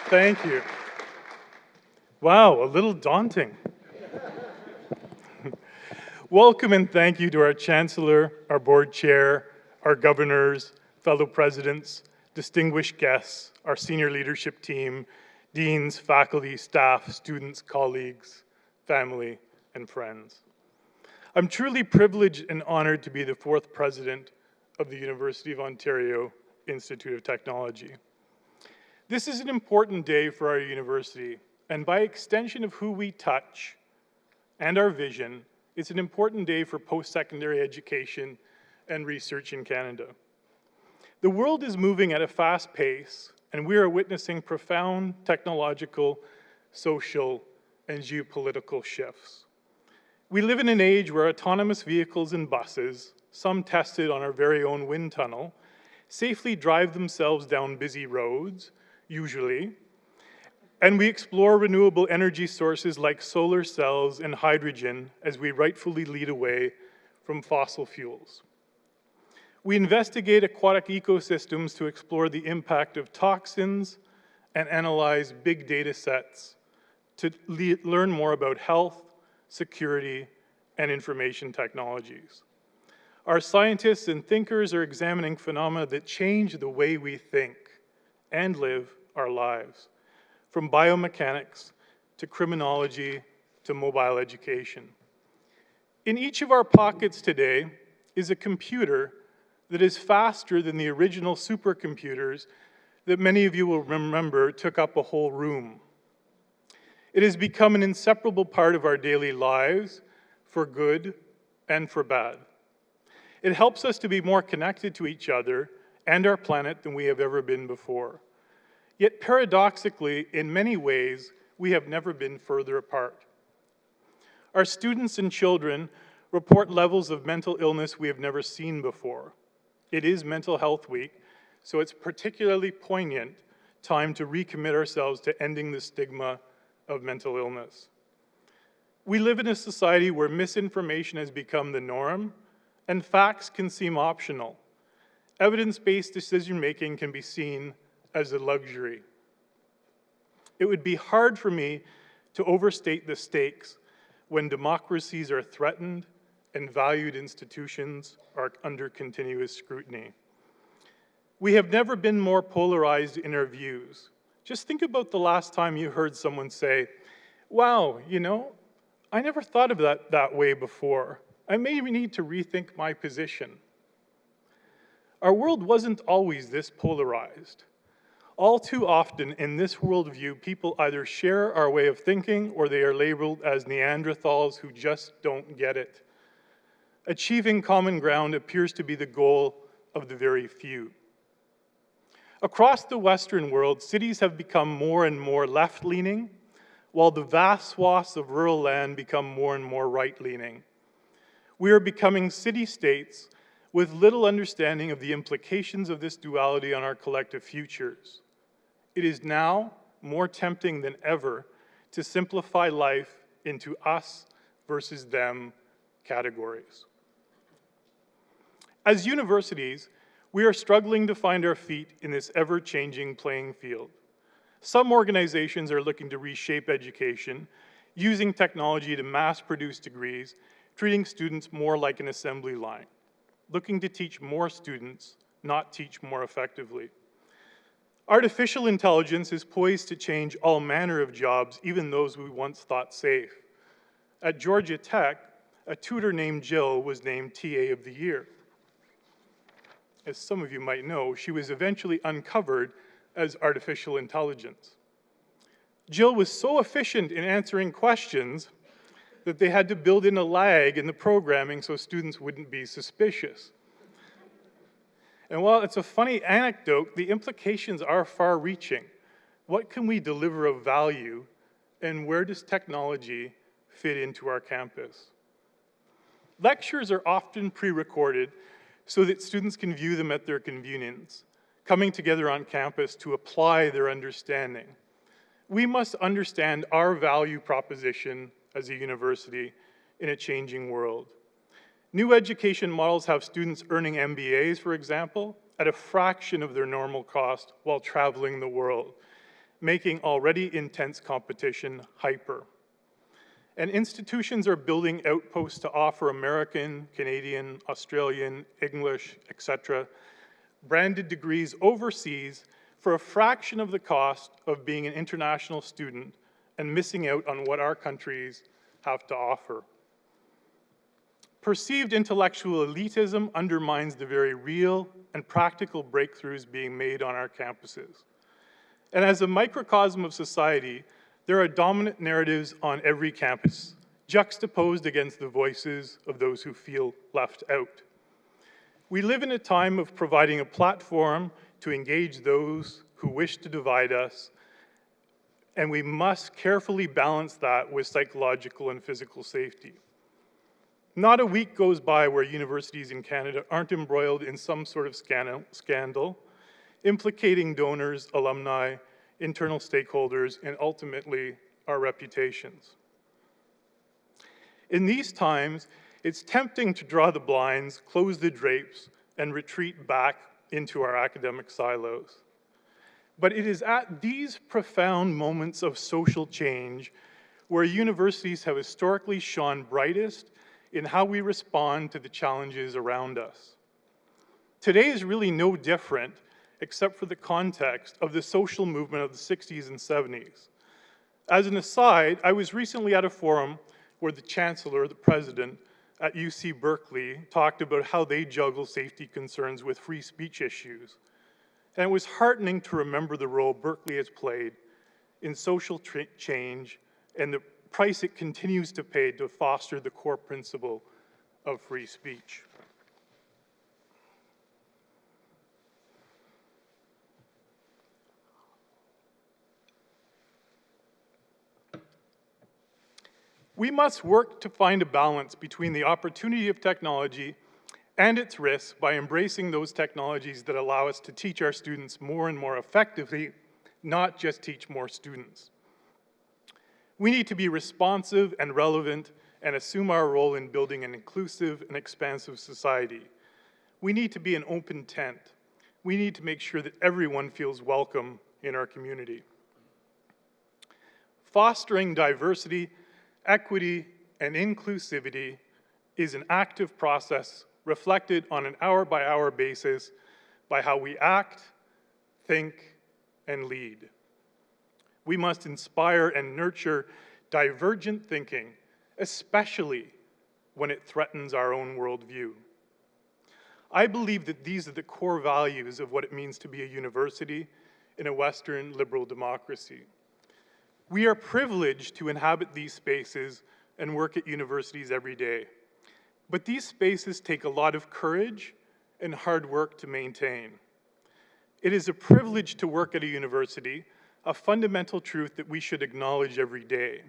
Thank you. Wow, a little daunting. Welcome and thank you to our Chancellor, our Board Chair, our governors, fellow presidents, distinguished guests, our senior leadership team, deans, faculty, staff, students, colleagues, family, and friends. I'm truly privileged and honored to be the 4th president of the University of Ontario Institute of Technology. This is an important day for our university, and by extension of who we touch and our vision, it's an important day for post-secondary education and research in Canada. The world is moving at a fast pace, and we are witnessing profound technological, social, and geopolitical shifts. We live in an age where autonomous vehicles and buses, some tested on our very own wind tunnel, safely drive themselves down busy roads, usually, and we explore renewable energy sources like solar cells and hydrogen as we rightfully lead away from fossil fuels. We investigate aquatic ecosystems to explore the impact of toxins and analyze big data sets to learn more about health, security, and information technologies. Our scientists and thinkers are examining phenomena that change the way we think and live our lives, from biomechanics to criminology to mobile education. In each of our pockets today is a computer that is faster than the original supercomputers that many of you will remember took up a whole room. It has become an inseparable part of our daily lives, for good and for bad. It helps us to be more connected to each other and our planet than we have ever been before. Yet paradoxically, in many ways, we have never been further apart. Our students and children report levels of mental illness we have never seen before. It is Mental Health Week, so it's particularly poignant time to recommit ourselves to ending the stigma of mental illness. We live in a society where misinformation has become the norm, and facts can seem optional. Evidence-based decision-making can be seen as a luxury. It would be hard for me to overstate the stakes when democracies are threatened and valued institutions are under continuous scrutiny. We have never been more polarized in our views. Just think about the last time you heard someone say, wow, you know, I never thought of that way before. I may need to rethink my position. Our world wasn't always this polarized. All too often in this worldview, people either share our way of thinking or they are labeled as Neanderthals who just don't get it. Achieving common ground appears to be the goal of the very few. Across the Western world, cities have become more and more left-leaning, while the vast swaths of rural land become more and more right-leaning. We are becoming city-states with little understanding of the implications of this duality on our collective futures. It is now more tempting than ever to simplify life into us versus them categories. As universities, we are struggling to find our feet in this ever-changing playing field. Some organizations are looking to reshape education, using technology to mass-produce degrees, treating students more like an assembly line, looking to teach more students, not teach more effectively. Artificial intelligence is poised to change all manner of jobs, even those we once thought safe. At Georgia Tech, a tutor named Jill was named TA of the Year. As some of you might know, she was eventually uncovered as artificial intelligence. Jill was so efficient in answering questions that they had to build in a lag in the programming so students wouldn't be suspicious. And while it's a funny anecdote, the implications are far-reaching. What can we deliver of value, and where does technology fit into our campus? Lectures are often pre-recorded so that students can view them at their convenience, coming together on campus to apply their understanding. We must understand our value proposition as a university in a changing world. New education models have students earning MBAs, for example, at a fraction of their normal cost while traveling the world, making already intense competition hyper. And institutions are building outposts to offer American, Canadian, Australian, English, etc., branded degrees overseas for a fraction of the cost of being an international student and missing out on what our countries have to offer. Perceived intellectual elitism undermines the very real and practical breakthroughs being made on our campuses. And as a microcosm of society, there are dominant narratives on every campus, juxtaposed against the voices of those who feel left out. We live in a time of providing a platform to engage those who wish to divide us, and we must carefully balance that with psychological and physical safety. Not a week goes by where universities in Canada aren't embroiled in some sort of scandal, implicating donors, alumni, internal stakeholders, and ultimately our reputations. In these times, it's tempting to draw the blinds, close the drapes, and retreat back into our academic silos. But it is at these profound moments of social change where universities have historically shone brightest in how we respond to the challenges around us. Today is really no different, except for the context of the social movement of the 60s and 70s. As an aside, I was recently at a forum where the Chancellor, the President at UC Berkeley, talked about how they juggle safety concerns with free speech issues. And it was heartening to remember the role Berkeley has played in social change and the price it continues to pay to foster the core principle of free speech. We must work to find a balance between the opportunity of technology and its risks by embracing those technologies that allow us to teach our students more and more effectively, not just teach more students. We need to be responsive and relevant and assume our role in building an inclusive and expansive society. We need to be an open tent. We need to make sure that everyone feels welcome in our community. Fostering diversity, equity, and inclusivity is an active process reflected on an hour-by-hour basis by how we act, think, and lead. We must inspire and nurture divergent thinking, especially when it threatens our own worldview. I believe that these are the core values of what it means to be a university in a Western liberal democracy. We are privileged to inhabit these spaces and work at universities every day. But these spaces take a lot of courage and hard work to maintain. It is a privilege to work at a university, a fundamental truth that we should acknowledge every day.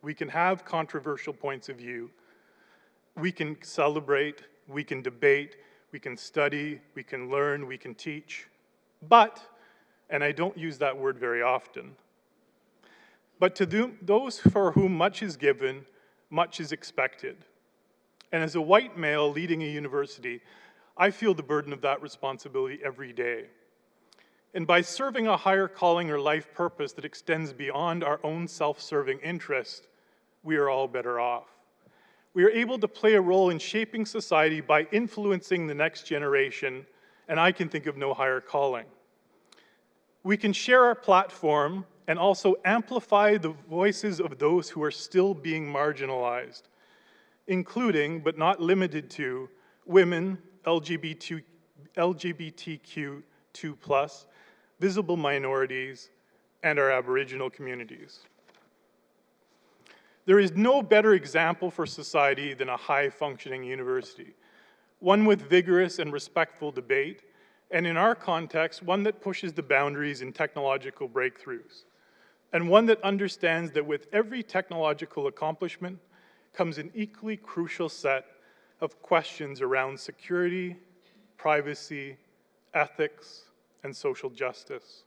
We can have controversial points of view. We can celebrate, we can debate, we can study, we can learn, we can teach. But, and I don't use that word very often, but to those for whom much is given, much is expected. And as a white male leading a university, I feel the burden of that responsibility every day. And by serving a higher calling or life purpose that extends beyond our own self-serving interest, we are all better off. We are able to play a role in shaping society by influencing the next generation, and I can think of no higher calling. We can share our platform and also amplify the voices of those who are still being marginalized, including, but not limited to, women, LGBTQ2+, visible minorities, and our Aboriginal communities. There is no better example for society than a high-functioning university, one with vigorous and respectful debate, and in our context, one that pushes the boundaries in technological breakthroughs, and one that understands that with every technological accomplishment comes an equally crucial set of questions around security, privacy, ethics, and social justice.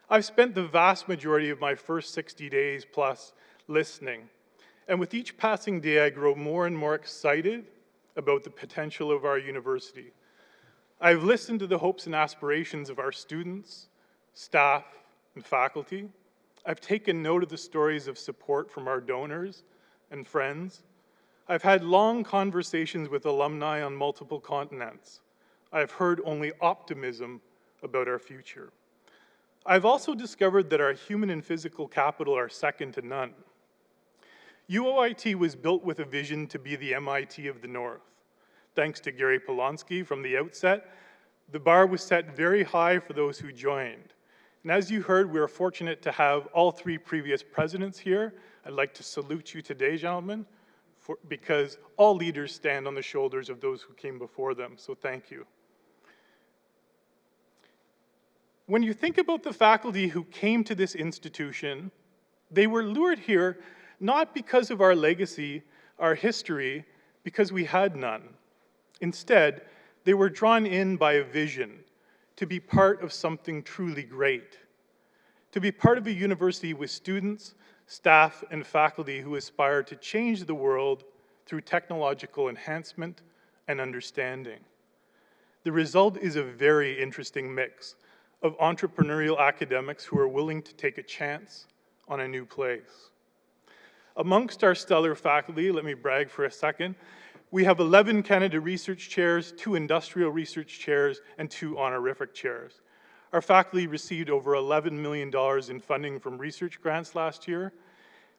I've spent the vast majority of my first 60 days plus listening, and with each passing day I grow more and more excited about the potential of our university. I've listened to the hopes and aspirations of our students, staff, and faculty. I've taken note of the stories of support from our donors and friends. I've had long conversations with alumni on multiple continents. I've heard only optimism about our future. I've also discovered that our human and physical capital are second to none. UOIT was built with a vision to be the MIT of the North. Thanks to Gary Polonsky from the outset, the bar was set very high for those who joined. And as you heard, we are fortunate to have all three previous presidents here. I'd like to salute you today, gentlemen, because all leaders stand on the shoulders of those who came before them, so thank you. When you think about the faculty who came to this institution, they were lured here not because of our legacy, our history, because we had none. Instead, they were drawn in by a vision to be part of something truly great, to be part of a university with students, staff, and faculty who aspire to change the world through technological enhancement and understanding. The result is a very interesting mix of entrepreneurial academics who are willing to take a chance on a new place. Amongst our stellar faculty, let me brag for a second, we have 11 Canada Research Chairs, 2 Industrial Research Chairs, and 2 Honorific Chairs. Our faculty received over $11 million in funding from research grants last year.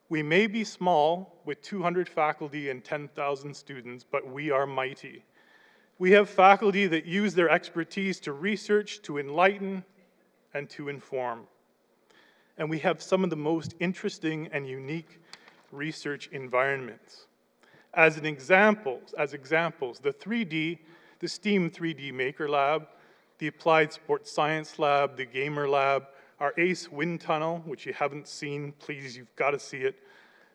We may be small, with 200 faculty and 10,000 students, but we are mighty. We have faculty that use their expertise to research, to enlighten, and to inform. And we have some of the most interesting and unique research environments. As examples, the STEAM 3D Maker Lab, the Applied Sports Science Lab, the Gamer Lab, our ACE Wind Tunnel, which you haven't seen, please, you've got to see it,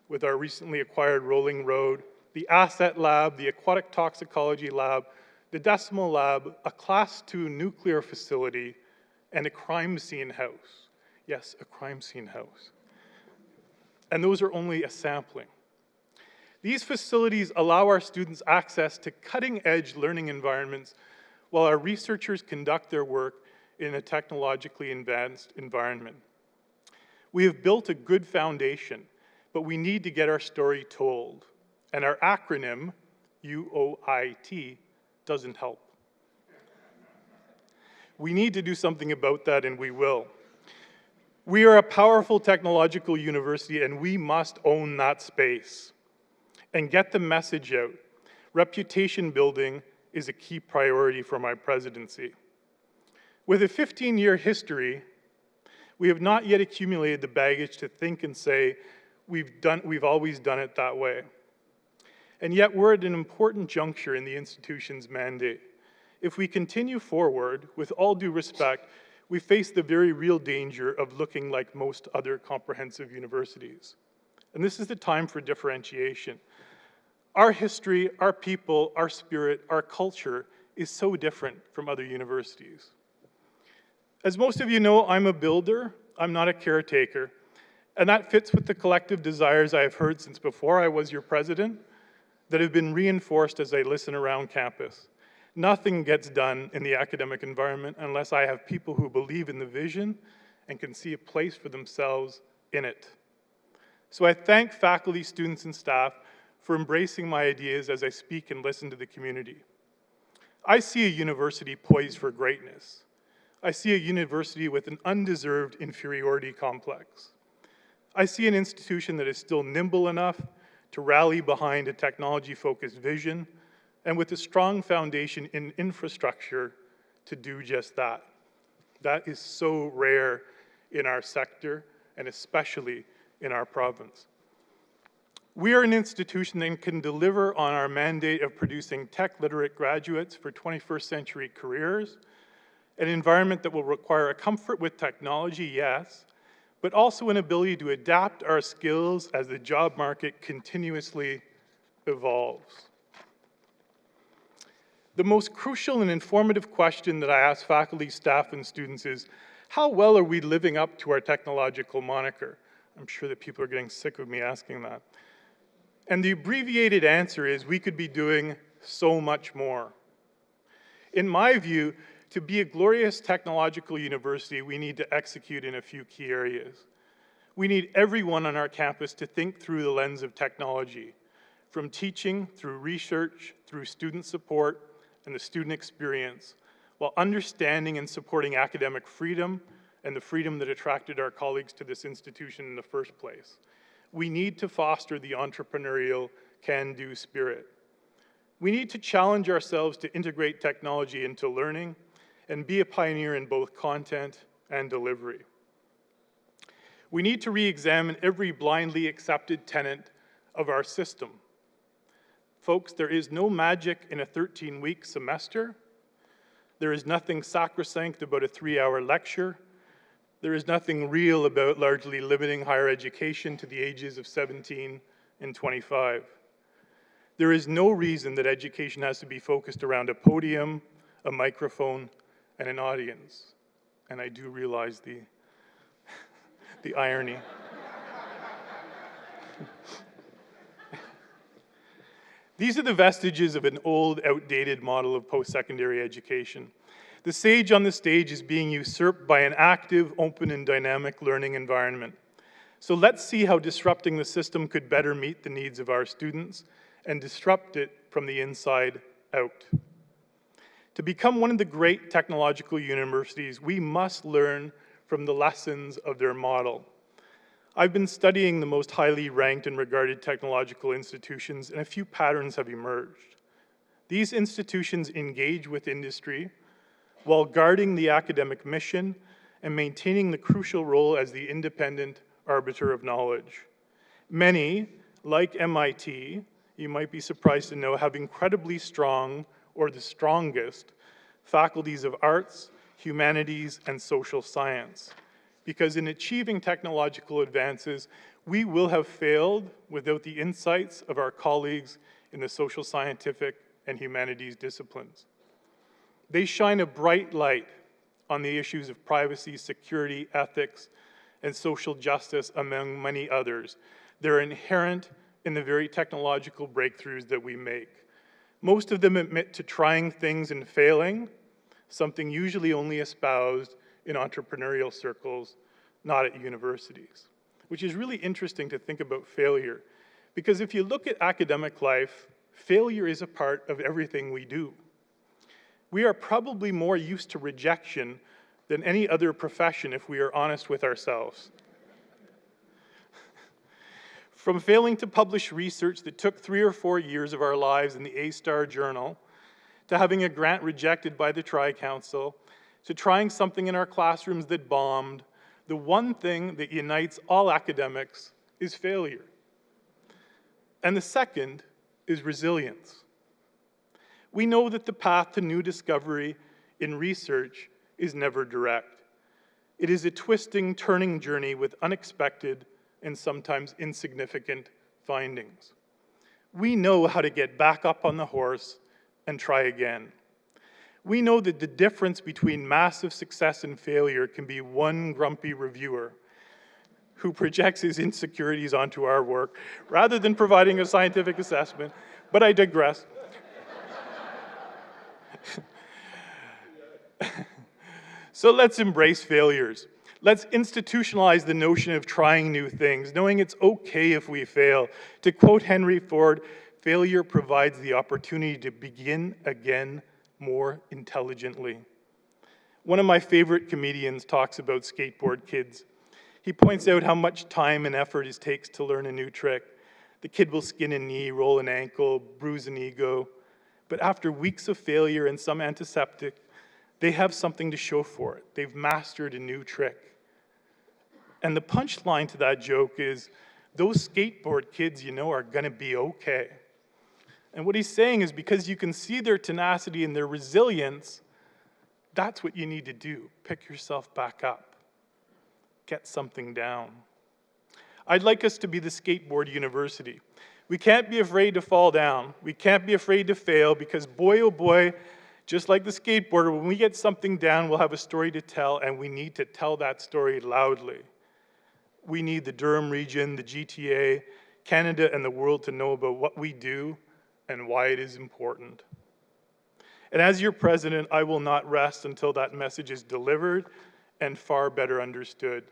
with our recently acquired Rolling Road, the Asset Lab, the Aquatic Toxicology Lab, the Decimal Lab, a Class 2 nuclear facility, and a crime scene house. Yes, a crime scene house. And those are only a sampling. These facilities allow our students access to cutting-edge learning environments while our researchers conduct their work in a technologically advanced environment. We have built a good foundation, but we need to get our story told. And our acronym, UOIT, doesn't help. We need to do something about that, and we will. We are a powerful technological university, and we must own that space and get the message out. Reputation building is a key priority for my presidency. With a 15-year history, we have not yet accumulated the baggage to think and say, we've always done it that way. And yet we're at an important juncture in the institution's mandate. If we continue forward, with all due respect, we face the very real danger of looking like most other comprehensive universities. And this is the time for differentiation. Our history, our people, our spirit, our culture is so different from other universities. As most of you know, I'm a builder, I'm not a caretaker, and that fits with the collective desires I have heard since before I was your president that have been reinforced as I listen around campus. Nothing gets done in the academic environment unless I have people who believe in the vision and can see a place for themselves in it. So I thank faculty, students, and staff for embracing my ideas as I speak and listen to the community. I see a university poised for greatness. I see a university with an undeserved inferiority complex. I see an institution that is still nimble enough to rally behind a technology-focused vision and with a strong foundation in infrastructure to do just that. That is so rare in our sector and especially in our province. We are an institution that can deliver on our mandate of producing tech-literate graduates for 21st century careers, an environment that will require a comfort with technology, yes, but also an ability to adapt our skills as the job market continuously evolves. The most crucial and informative question that I ask faculty, staff, and students is, how well are we living up to our technological moniker? I'm sure that people are getting sick of me asking that. And the abbreviated answer is we could be doing so much more. In my view, to be a glorious technological university, we need to execute in a few key areas. We need everyone on our campus to think through the lens of technology, from teaching, through research, through student support, and the student experience, while understanding and supporting academic freedom and the freedom that attracted our colleagues to this institution in the first place. We need to foster the entrepreneurial can-do spirit. We need to challenge ourselves to integrate technology into learning and be a pioneer in both content and delivery. We need to re-examine every blindly accepted tenet of our system. Folks, there is no magic in a 13-week semester. There is nothing sacrosanct about a 3-hour lecture. There is nothing real about largely limiting higher education to the ages of 17 and 25. There is no reason that education has to be focused around a podium, a microphone, and an audience. And I do realize the irony. These are the vestiges of an old, outdated model of post-secondary education. The sage on the stage is being usurped by an active, open, and dynamic learning environment. So let's see how disrupting the system could better meet the needs of our students and disrupt it from the inside out. To become one of the great technological universities, we must learn from the lessons of their model. I've been studying the most highly ranked and regarded technological institutions, and a few patterns have emerged. These institutions engage with industry while guarding the academic mission and maintaining the crucial role as the independent arbiter of knowledge. Many, like MIT, you might be surprised to know, have incredibly strong, or the strongest, faculties of arts, humanities, and social science. Because in achieving technological advances, we will have failed without the insights of our colleagues in the social, scientific, and humanities disciplines. They shine a bright light on the issues of privacy, security, ethics, and social justice, among many others. They're inherent in the very technological breakthroughs that we make. Most of them admit to trying things and failing, something usually only espoused in entrepreneurial circles, not at universities, which is really interesting to think about failure. Because if you look at academic life, failure is a part of everything we do. We are probably more used to rejection than any other profession if we are honest with ourselves. From failing to publish research that took 3 or 4 years of our lives in the A-Star Journal, to having a grant rejected by the Tri-Council, to trying something in our classrooms that bombed, the one thing that unites all academics is failure. And the second is resilience. We know that the path to new discovery in research is never direct. It is a twisting, turning journey with unexpected and sometimes insignificant findings. We know how to get back up on the horse and try again. We know that the difference between massive success and failure can be one grumpy reviewer who projects his insecurities onto our work rather than providing a scientific assessment, but I digress. So let's embrace failures. Let's institutionalize the notion of trying new things, knowing it's okay if we fail. To quote Henry Ford, failure provides the opportunity to begin again more intelligently. One of my favorite comedians talks about skateboard kids. He points out how much time and effort it takes to learn a new trick. The kid will skin a knee, roll an ankle, bruise an ego. But after weeks of failure and some antiseptic, they have something to show for it. They've mastered a new trick. And the punchline to that joke is, those skateboard kids, you know, are gonna be okay. And what he's saying is, because you can see their tenacity and their resilience, that's what you need to do. Pick yourself back up. Get something down. I'd like us to be the skateboard university. We can't be afraid to fall down. We can't be afraid to fail, because boy, oh boy, just like the skateboarder, when we get something down, we'll have a story to tell, and we need to tell that story loudly. We need the Durham region, the GTA, Canada, and the world to know about what we do and why it is important. And as your president, I will not rest until that message is delivered and far better understood.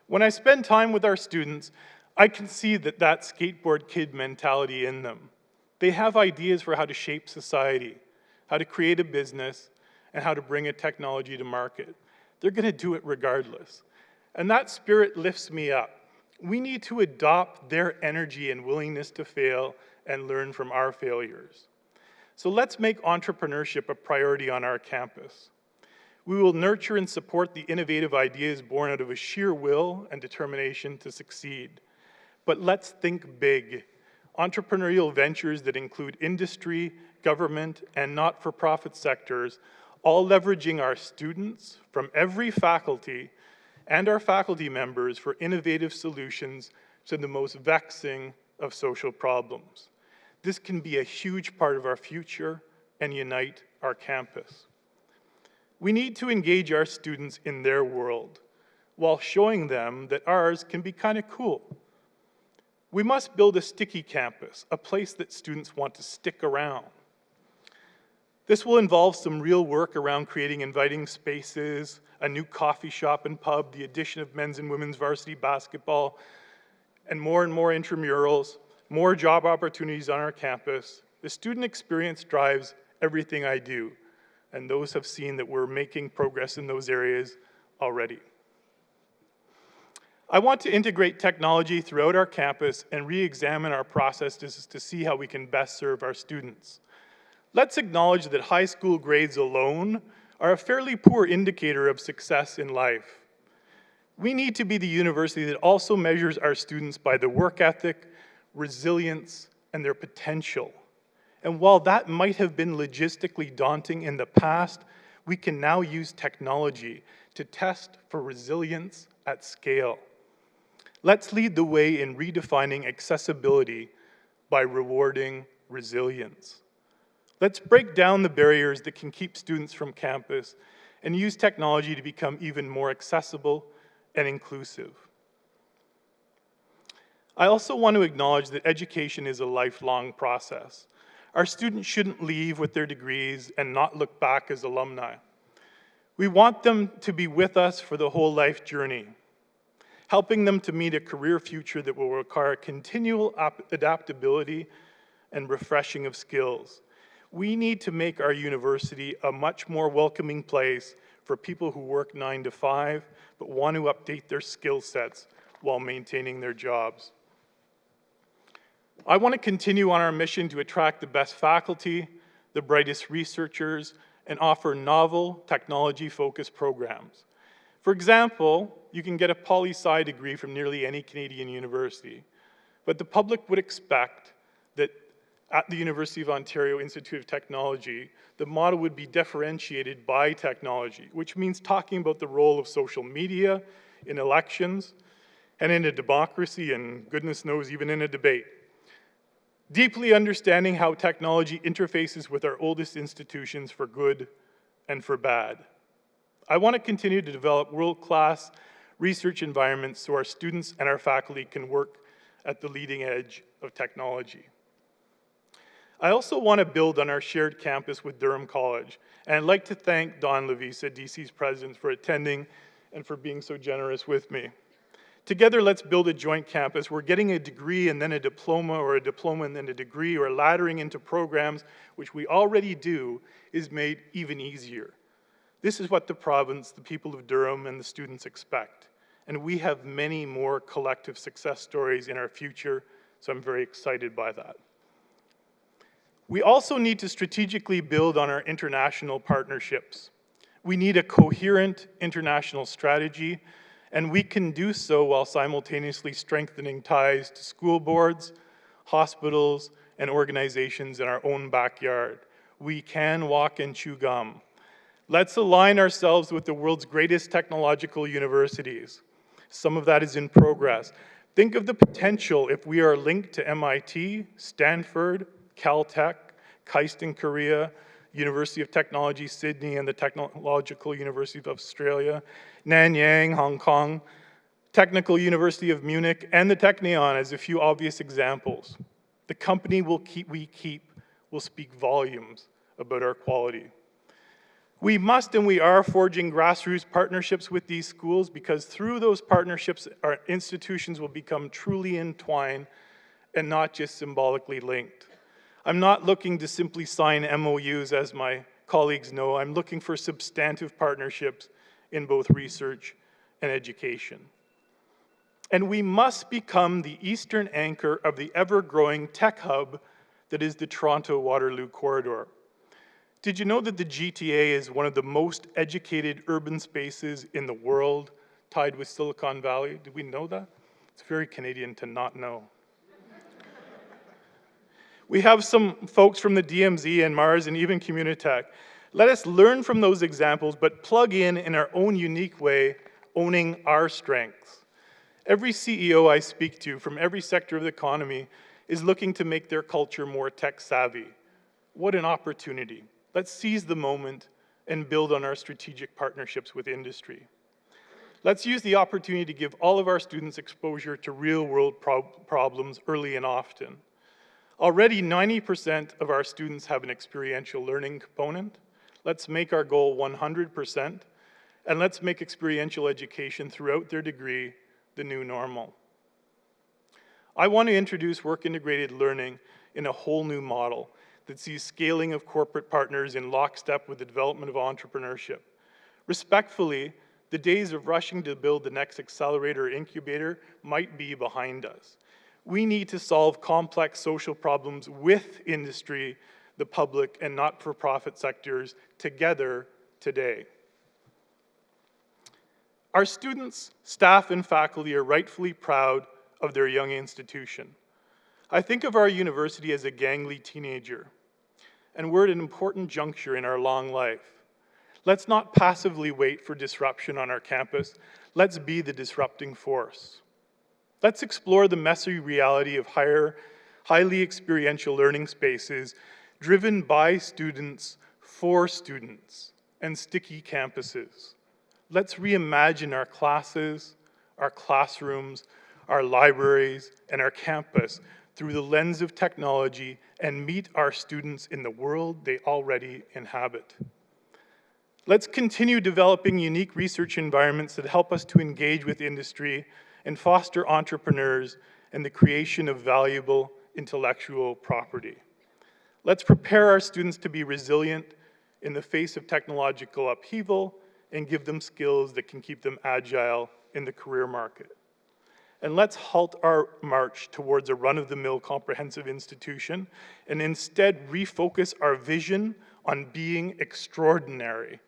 When I spend time with our students, I can see that skateboard kid mentality in them. They have ideas for how to shape society, how to create a business, and how to bring a technology to market. They're going to do it regardless. And that spirit lifts me up. We need to adopt their energy and willingness to fail and learn from our failures. So let's make entrepreneurship a priority on our campus. We will nurture and support the innovative ideas born out of a sheer will and determination to succeed. But let's think big. Entrepreneurial ventures that include industry, government, and not-for-profit sectors, all leveraging our students from every faculty and our faculty members for innovative solutions to the most vexing of social problems. This can be a huge part of our future and unite our campus. We need to engage our students in their world while showing them that ours can be kind of cool. We must build a sticky campus, a place that students want to stick around. This will involve some real work around creating inviting spaces, a new coffee shop and pub, the addition of men's and women's varsity basketball, and more intramurals, more job opportunities on our campus. The student experience drives everything I do, and those have seen that we're making progress in those areas already. I want to integrate technology throughout our campus and re-examine our processes to see how we can best serve our students. Let's acknowledge that high school grades alone are a fairly poor indicator of success in life. We need to be the university that also measures our students by the work ethic, resilience, and their potential. And while that might have been logistically daunting in the past, we can now use technology to test for resilience at scale. Let's lead the way in redefining accessibility by rewarding resilience. Let's break down the barriers that can keep students from campus and use technology to become even more accessible and inclusive. I also want to acknowledge that education is a lifelong process. Our students shouldn't leave with their degrees and not look back as alumni. We want them to be with us for the whole life journey, helping them to meet a career future that will require continual adaptability and refreshing of skills. We need to make our university a much more welcoming place for people who work 9 to 5 but want to update their skill sets while maintaining their jobs. I want to continue on our mission to attract the best faculty, the brightest researchers, and offer novel, technology-focused programs. For example, you can get a poli-sci degree from nearly any Canadian university, but the public would expect that at the University of Ontario Institute of Technology, the model would be differentiated by technology, which means talking about the role of social media in elections and in a democracy, and goodness knows, even in a debate. Deeply understanding how technology interfaces with our oldest institutions for good and for bad. I want to continue to develop world-class research environments so our students and our faculty can work at the leading edge of technology. I also want to build on our shared campus with Durham College, and I'd like to thank Don Levisa, DC's president, for attending and for being so generous with me. Together, let's build a joint campus where getting a degree and then a diploma, or a diploma and then a degree, or laddering into programs, which we already do, is made even easier. This is what the province, the people of Durham, and the students expect. And we have many more collective success stories in our future, so I'm very excited by that. We also need to strategically build on our international partnerships. We need a coherent international strategy, and we can do so while simultaneously strengthening ties to school boards, hospitals, and organizations in our own backyard. We can walk and chew gum. Let's align ourselves with the world's greatest technological universities. Some of that is in progress. Think of the potential if we are linked to MIT, Stanford, Caltech, KAIST in Korea, University of Technology, Sydney, and the Technological University of Australia, Nanyang, Hong Kong, Technical University of Munich, and the Technion as a few obvious examples. The company we keep will speak volumes about our quality. We must and we are forging grassroots partnerships with these schools because through those partnerships, our institutions will become truly entwined and not just symbolically linked. I'm not looking to simply sign MOUs, as my colleagues know. I'm looking for substantive partnerships in both research and education. And we must become the eastern anchor of the ever-growing tech hub that is the Toronto-Waterloo corridor. Did you know that the GTA is one of the most educated urban spaces in the world, tied with Silicon Valley? Did we know that? It's very Canadian to not know. We have some folks from the DMZ and Mars and even Communitech. Let us learn from those examples, but plug in our own unique way, owning our strengths. Every CEO I speak to from every sector of the economy is looking to make their culture more tech-savvy. What an opportunity. Let's seize the moment and build on our strategic partnerships with industry. Let's use the opportunity to give all of our students exposure to real-world problems early and often. Already 90% of our students have an experiential learning component. Let's make our goal 100%, and let's make experiential education throughout their degree the new normal. I want to introduce work-integrated learning in a whole new model that sees scaling of corporate partners in lockstep with the development of entrepreneurship. Respectfully, the days of rushing to build the next accelerator or incubator might be behind us. We need to solve complex social problems with industry, the public, and not-for-profit sectors together today. Our students, staff, and faculty are rightfully proud of their young institution. I think of our university as a gangly teenager, and we're at an important juncture in our long life. Let's not passively wait for disruption on our campus. Let's be the disrupting force. Let's explore the messy reality of highly experiential learning spaces driven by students, for students, and sticky campuses. Let's reimagine our classes, our classrooms, our libraries, and our campus through the lens of technology and meet our students in the world they already inhabit. Let's continue developing unique research environments that help us to engage with industry and foster entrepreneurs and the creation of valuable intellectual property. Let's prepare our students to be resilient in the face of technological upheaval and give them skills that can keep them agile in the career market. And let's halt our march towards a run-of-the-mill comprehensive institution and instead refocus our vision on being extraordinary.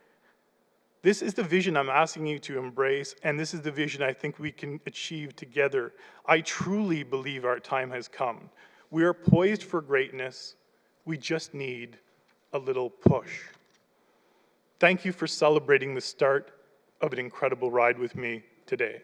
This is the vision I'm asking you to embrace, and this is the vision I think we can achieve together. I truly believe our time has come. We are poised for greatness. We just need a little push. Thank you for celebrating the start of an incredible ride with me today.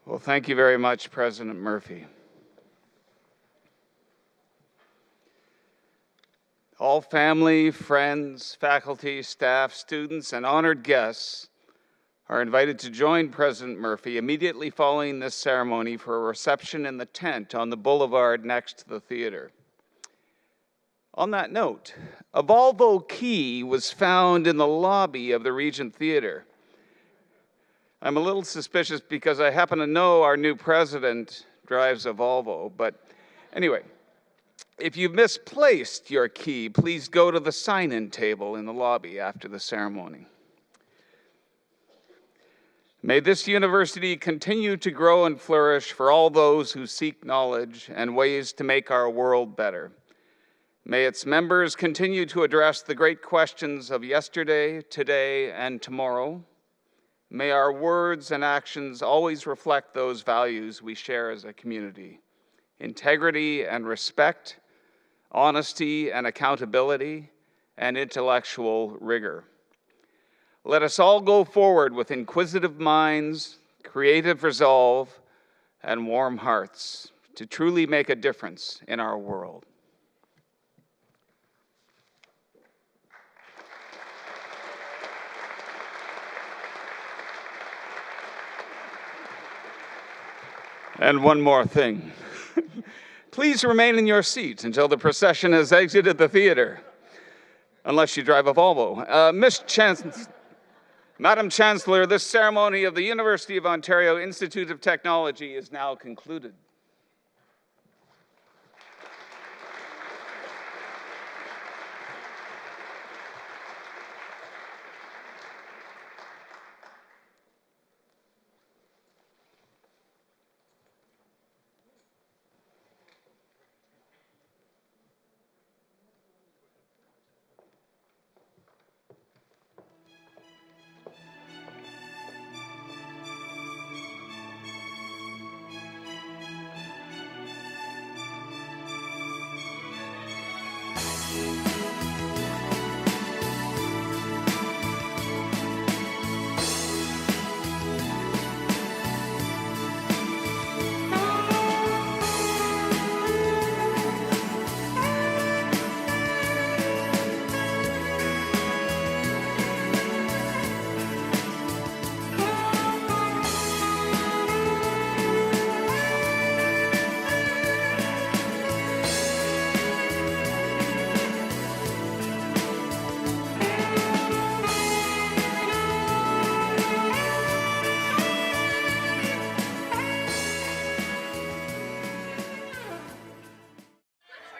Well, thank you very much, President Murphy. All family, friends, faculty, staff, students, and honored guests are invited to join President Murphy immediately following this ceremony for a reception in the tent on the boulevard next to the theater. On that note, a Volvo key was found in the lobby of the Regent Theatre. I'm a little suspicious because I happen to know our new president drives a Volvo, but anyway, if you've misplaced your key, please go to the sign-in table in the lobby after the ceremony. May this university continue to grow and flourish for all those who seek knowledge and ways to make our world better. May its members continue to address the great questions of yesterday, today, and tomorrow. May our words and actions always reflect those values we share as a community: integrity and respect, honesty and accountability, and intellectual rigor. Let us all go forward with inquisitive minds, creative resolve, and warm hearts to truly make a difference in our world. And one more thing. Please remain in your seat until the procession has exited the theater, unless you drive a Volvo. Madam Chancellor, this ceremony of the University of Ontario Institute of Technology is now concluded.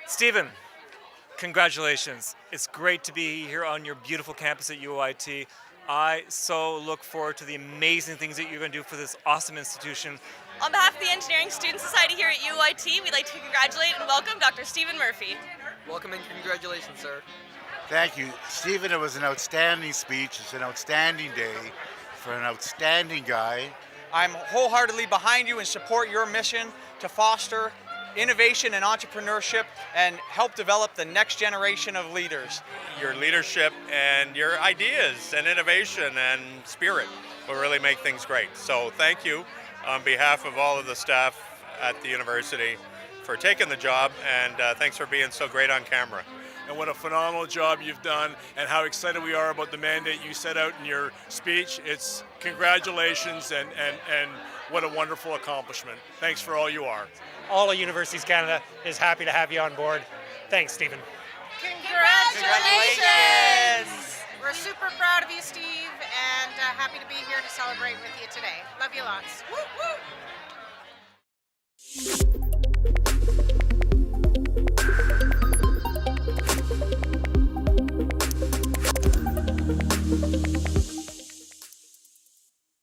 Stephen, congratulations. It's great to be here on your beautiful campus at UOIT. I so look forward to the amazing things that you're going to do for this awesome institution. On behalf of the Engineering Student Society here at UOIT, we'd like to congratulate and welcome Dr. Stephen Murphy. Welcome and congratulations, sir. Thank you. Stephen, it was an outstanding speech. It's an outstanding day for an outstanding guy. I'm wholeheartedly behind you and support your mission to foster innovation and entrepreneurship and help develop the next generation of leaders. Your leadership and your ideas and innovation and spirit will really make things great. So thank you on behalf of all of the staff at the university for taking the job, and thanks for being so great on camera. And what a phenomenal job you've done, and how excited we are about the mandate you set out in your speech. It's congratulations, and what a wonderful accomplishment. Thanks for all you are. All of Universities Canada is happy to have you on board. Thanks, Stephen. Congratulations! We're super proud of you, Steve, and happy to be here to celebrate with you today. Love you lots. Woo, woo.